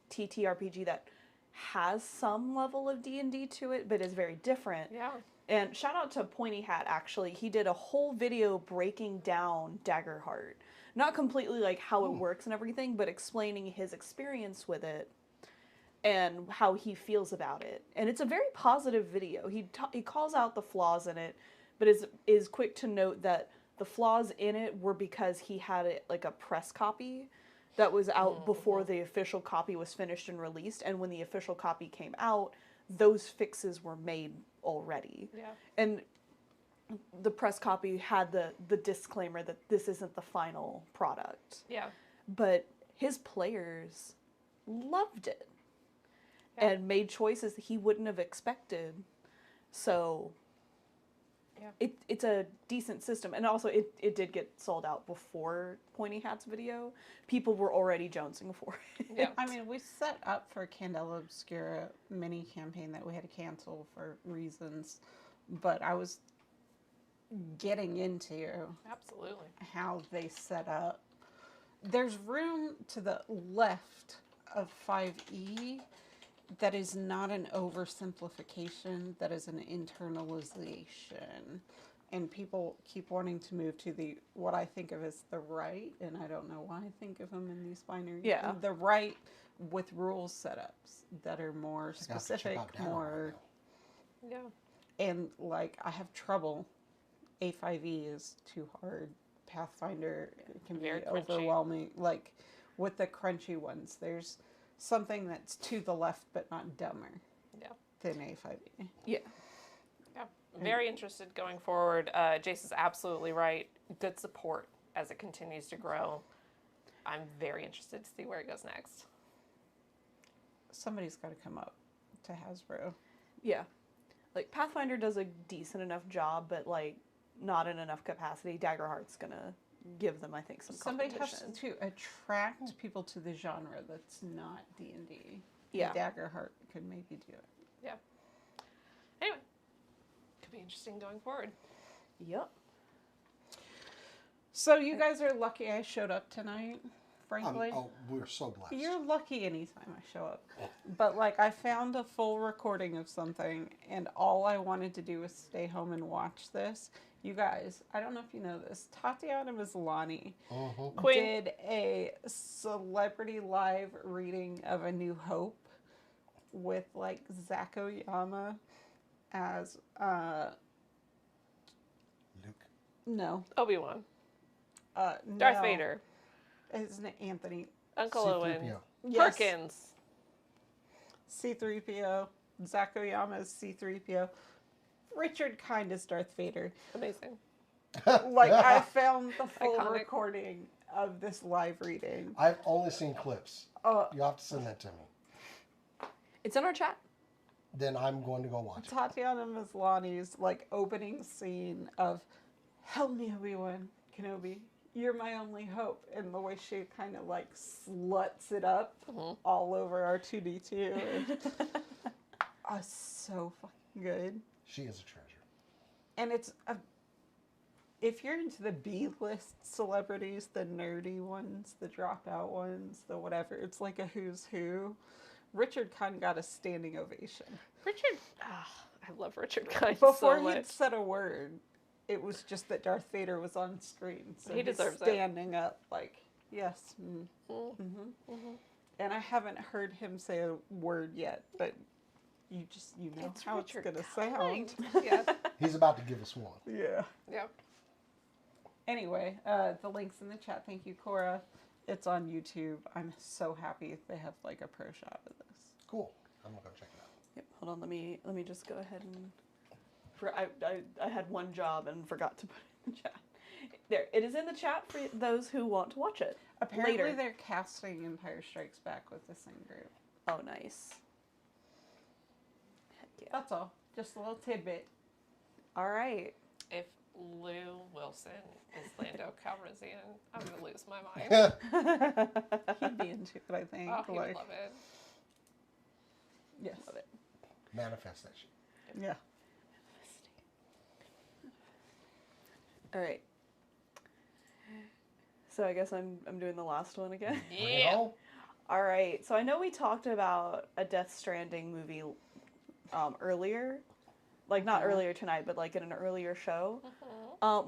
TTRPG that has some level of D&D to it, but is very different. Yeah. And shout out to Pointy Hat, actually. He did a whole video breaking down Daggerheart. Not completely like how it works and everything, but explaining his experience with it and how he feels about it. And it's a very positive video. He calls out the flaws in it, but is quick to note that the flaws in it were because he had it like a press copy that was out before the official copy was finished and released. And when the official copy came out, those fixes were made already. Yeah. And the press copy had the disclaimer that this isn't the final product. Yeah. But his players loved it Yeah. and made choices that he wouldn't have expected. So Yeah. it's a decent system. And also it did get sold out before Pointy Hat's video. People were already jonesing for it. Yeah. I mean, we set up for Candela Obscura mini campaign that we had to cancel for reasons, but I was getting into Absolutely. how they set up. There's room to the left of 5E that is not an oversimplification, that is an internalization. And people keep wanting to move to the what I think of as the right, and I don't know why I think of them in these binary. Yeah. The right with rules setups that are more specific, more, Yeah. and like I have trouble. A5E is too hard. Pathfinder can be Very crunchy. overwhelming. Like with the crunchy ones, there's something that's to the left but not dumber Yeah. than A5E. Yeah. Yeah. Very interested going forward. Jason's absolutely right. Good support as it continues to grow. I'm very interested to see where it goes next. Somebody's got to come up to Hasbro. Yeah. Like Pathfinder does a decent enough job, but like not in enough capacity. Daggerheart's gonna give them, I think, some Somebody has competition. to attract people to the genre that's not D&D. Yeah. Daggerheart could maybe do it. Yeah. Anyway, could be interesting going forward. Yep. So you guys are lucky I showed up tonight, frankly. Oh, we're so blessed. You're lucky anytime I show up. But like I found a full recording of something and all I wanted to do was stay home and watch this. You guys, I don't know if you know this, Tatiana Maslany Queen. did a celebrity live reading of A New Hope with like Zach Oyama as Luke. no. Obi-Wan. no. Darth Vader. Isn't it Anthony? Uncle Owen. C-3PO. Yes. Perkins. C-3PO. Zach Oyama is C-3PO. Richard Kind is Darth Vader. Amazing. Like, I found the full Iconic. recording of this live reading. I've only seen clips. Uh, You have to send that to me. It's in our chat. Then I'm going to go watch it. Tatiana Maslany's, like, opening scene of, help me, Obi-Wan Kenobi. You're my only hope. And the way she kind of, like, sluts it up all over R2-D2. Oh, so fucking good. She is a treasure. And it's if you're into the B-list celebrities, the nerdy ones, the dropout ones, the whatever, it's like a who's who. Richard Kind got a standing ovation. Richard. I love Richard Kind Before so he'd much. said a word, it was just that Darth Vader was on screen. So He he's deserves it. standing up like, yes. And I haven't heard him say a word yet, but you know It's how Richard it's going to sound. Yeah. He's about to give us one. Yeah. Yeah. Anyway, the link's in the chat. Thank you, Cora. It's on YouTube. I'm so happy they have like a pro shot of this. Cool. I'm going to go check it out. Yep. Hold on. Let me just go ahead and. I had one job and forgot to put it in the chat. There, it is in the chat for those who want to watch it. Apparently, later. they're casting Empire Strikes Back with the same group. Oh, nice. Heck yeah. That's all. Just a little tidbit. All right. If Lou Wilson is Lando Calrissian, I'm gonna lose my mind. He'd be into it, I think. Oh, he would like, love it. yes. Love it. Manifest that shit. Yeah. All right. So I guess I'm doing the last one again. Yeah. Well, All right. So I know we talked about a Death Stranding movie earlier. Like, not earlier tonight, but like in an earlier show.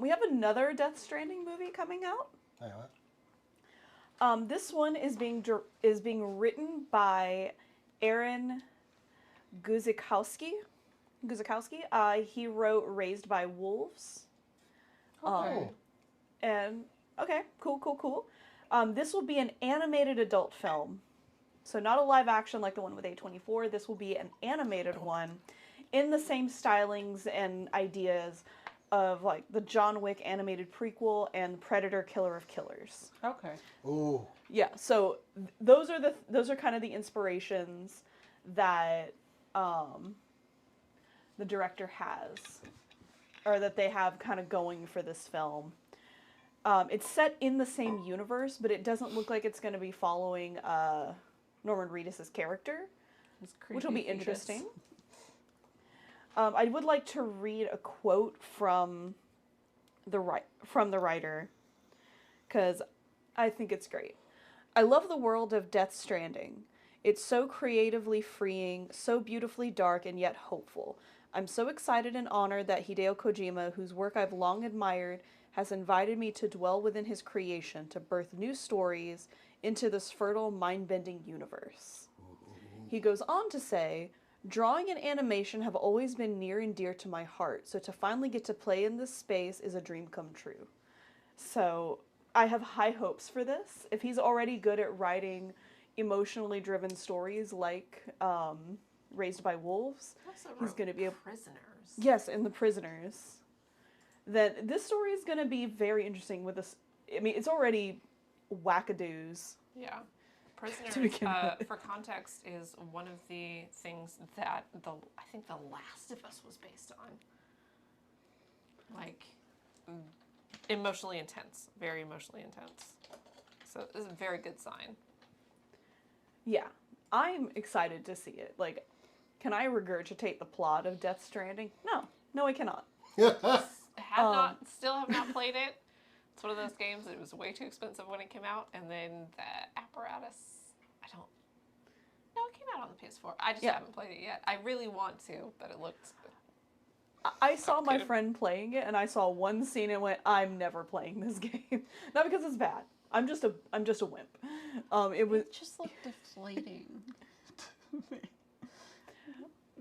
We have another Death Stranding movie coming out. anyway. This one is being written by Aaron Guzikowski. He wrote Raised by Wolves. Oh. And okay, cool. This will be an animated adult film. So not a live action like the one with A24. This will be an animated one in the same stylings and ideas of like the John Wick animated prequel and Predator Killer of Killers. Okay. Ooh. Yeah, so those are kind of the inspirations that the director has, or that they have kind of going for this film. It's set in the same universe, but it doesn't look like it's going to be following Norman Reedus' character, which will be interesting. I would like to read a quote from the writer, because I think it's great. I love the world of Death Stranding. It's so creatively freeing, so beautifully dark, and yet hopeful. I'm so excited and honored that Hideo Kojima, whose work I've long admired, has invited me to dwell within his creation to birth new stories into this fertile, mind-bending universe. He goes on to say, drawing and animation have always been near and dear to my heart, so to finally get to play in this space is a dream come true. So I have high hopes for this. If he's already good at writing emotionally driven stories like Raised by Wolves, he's going to be Prisoners. Yes, in The Prisoners. Then this story is going to be very interesting with this. I mean, it's already wackadoos. Yeah. Prisoners, To begin with. for context, is one of the things that I think The Last of Us was based on. Like, emotionally intense. Very emotionally intense. So this is a very good sign. Yeah, I'm excited to see it. Like, can I regurgitate the plot of Death Stranding? No, I cannot. Still have not played it. It's one of those games that it was way too expensive when it came out, and then the apparatus, it came out on the PS4. I just haven't played it yet. I really want to, but it looked I saw my friend playing it, and I saw one scene and went, I'm never playing this game. Not because it's bad. I'm just a wimp. It just looked deflating.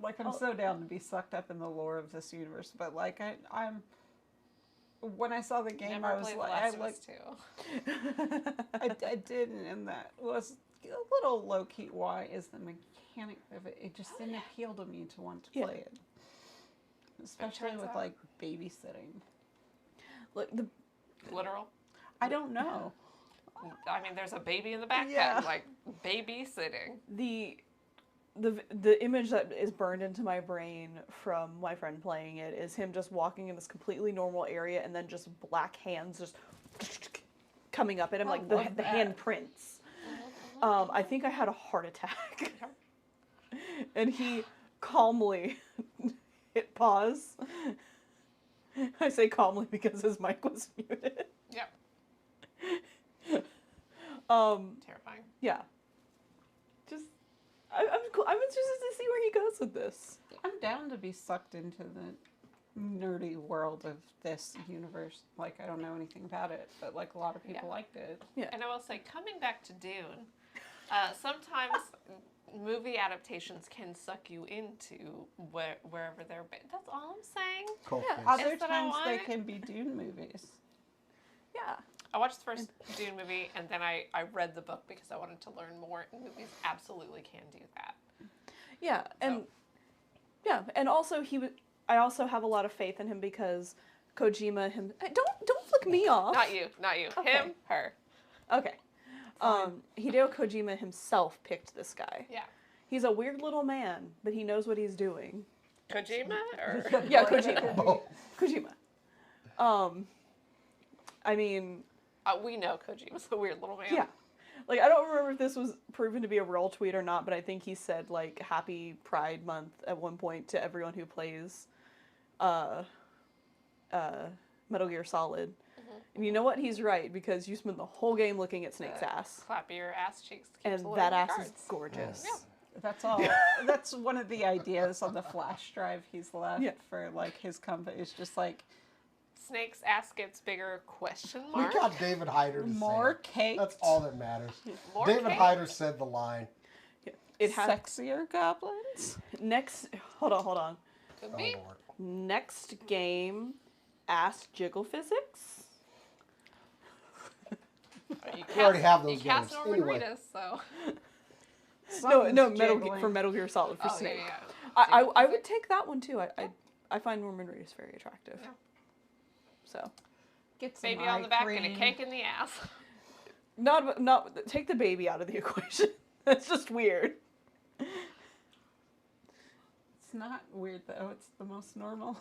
Like, I'm so down to be sucked up in the lore of this universe, but like I'm when I saw the game, never I was played like, The Last of Us 2. I didn't, and that was a little low key. Why is the mechanic of it? It just didn't appeal to me to want to play it, especially turns with out- like babysitting. Look, Literal. I don't know. I mean, there's a baby in the backpack, Yeah. like babysitting. The image that is burned into my brain from my friend playing it is him just walking in this completely normal area and then just black hands just coming up at him, like the hand prints. I think I had a heart attack. And he calmly hit pause. I say calmly because his mic was muted. Yep. Terrifying. Yeah. I'm interested to see where he goes with this. I'm down to be sucked into the nerdy world of this universe. Like, I don't know anything about it, but like a lot of people liked it. Yeah. And I will say, coming back to Dune, sometimes movie adaptations can suck you into wherever they're based. That's all I'm saying. Cool. Yeah, Yes. Other Is that I times they want? can be Dune movies. Yeah. I watched the first Dune movie, and then I read the book because I wanted to learn more, and movies absolutely can do that. Yeah, and also I also have a lot of faith in him because Kojima don't flick me off. Not you. Okay. Him, her. Okay. Hideo Kojima himself picked this guy. Yeah. He's a weird little man, but he knows what he's doing. Kojima or Yeah, Kojima. Kojima. I mean, we know Kojima's a weird little man. yeah. Like, I don't remember if this was proven to be a real tweet or not, but I think he said, like, Happy Pride Month at one point to everyone who plays Metal Gear Solid. Mm-hmm. And you know what? He's right, because you spend the whole game looking at Snake's ass. Clap your ass cheeks. To keep And the that Lord ass in is regards. gorgeous. Yeah. That's all. That's one of the ideas on the flash drive he's left for like his company. It's just like Snake's ass gets bigger? Question We mark. got David Hyder to more say it. cake. That's all that matters. More David cake? Hyder said the line. It has sexier goblins. next. Hold on. Could Oh, be. Lord. Next game, ass jiggle physics. You We already have those you cast games. Norman Anyway. Reedus, so No, Something's Metal jiggling. for Metal Gear Solid for Oh, Snake. yeah. I would take that one too. I find Norman Reedus very attractive. Yeah. So Get some Baby on the back and a cream. cake in the ass. not take the baby out of the equation. That's just weird. It's not weird though. It's the most normal.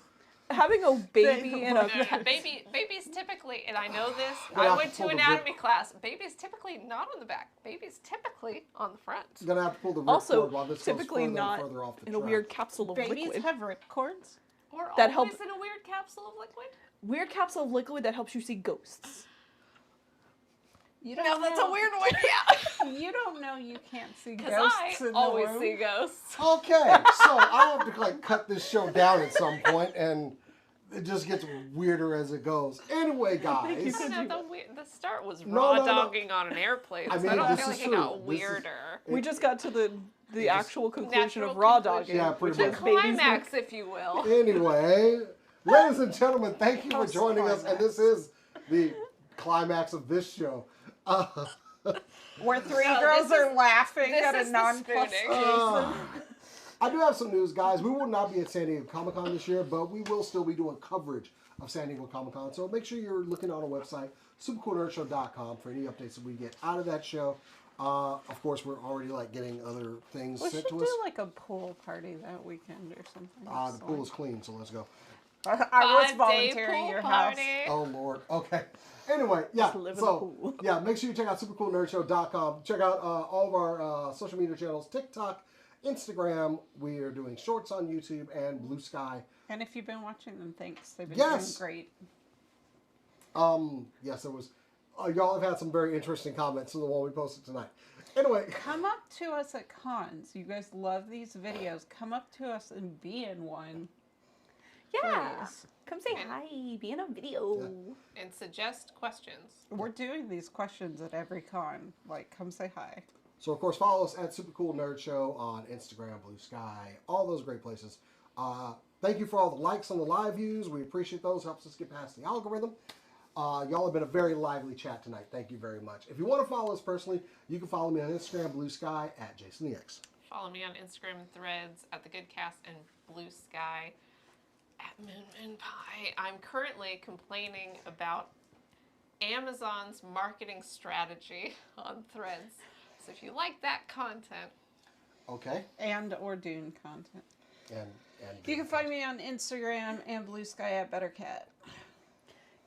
Having a baby in a Babies typically, and I know this, Gonna I have went to to pull the anatomy rip- class. Babies typically not on the back. Babies typically on the front. I'm gonna have to pull the also ripcord while this typically goes further not and further off the in a track. weird capsule of Babies liquid. have ripcords. Or That always help- in a weird capsule of liquid. Weird capsule of liquid that helps you see ghosts. You don't No, that's a know- weird one. Yeah. You don't know you can't see Because ghosts I in the always womb. see ghosts. Okay, so I'll have to like cut this show down at some point, and it just gets weirder as it goes. Anyway, guys, The start was No, raw no, no. dogging on an airplane, I so mean, I don't this feel is like it true. got This is- weirder. We just got to the just- actual conclusion Natural of raw conclusion. dogging, Yeah, which pretty is much. babies. Climax, if you will. anyway, ladies and gentlemen, thank you for joining us, and Post-climax. this is the climax of this show. Where three No, girls this are is- laughing this at is a the non-plus spooning. Jason. I do have some news, guys. We will not be at San Diego Comic-Con this year, but we will still be doing coverage of San Diego Comic-Con. So make sure you're looking on our website, supercoolnerdshow.com, for any updates that we get out of that show. Of course, we're already like getting other things We sent should to us. do like a pool party that weekend or something. The pool is clean, so let's go. I was 5-day volunteering pool your party. house. Oh Lord. Okay. Anyway, yeah. Just live in the So pool. yeah, make sure you check out supercoolnerdshow.com. Check out all of our social media channels: TikTok, Instagram. We are doing shorts on YouTube and Blue Sky. And if you've been watching them, thanks. They've been Yes. doing great. Yes, there was. Y'all have had some very interesting comments in the one we posted tonight. Anyway, Come up to us at cons. You guys love these videos. Come up to us and be in one. Yeah. Please. Come say hi. Be in a video. And suggest questions. We're doing these questions at every con. Like, come say hi. so of course follow us at Super Cool Nerd Show on Instagram, Blue Sky, all those great places. Thank you for all the likes on the live views. We appreciate those. Helps us get past the algorithm. Y'all have been a very lively chat tonight. Thank you very much. If you want to follow us personally, you can follow me on Instagram, Blue Sky, at JasonEX. Follow me on Instagram and Threads at The Good Cast and Blue Sky at Moon and Pie. I'm currently complaining about Amazon's marketing strategy on Threads. So if you like that content, Okay. And or Dune content. And You can find me on Instagram and Blue Sky at BetterCat.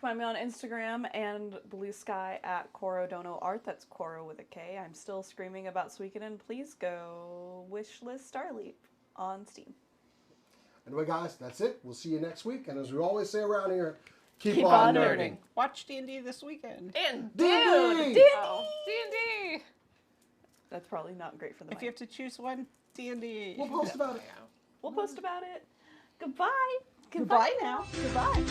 Find me on Instagram and Blue Sky at Corodono Art. That's Coro with a K. I'm still screaming about Suikoden. Please go wishlist Starleap on Steam. Anyway, guys, that's it. We'll see you next week. And as we always say around here, keep, Keep on on nerding. nerding. Watch D&D this weekend. and D&D! Dune! Oh, D&D! That's probably not great for the If you mic. have to choose one, D&D. We'll post about it. Yeah. We'll post about it. Goodbye. Goodbye now. Goodbye.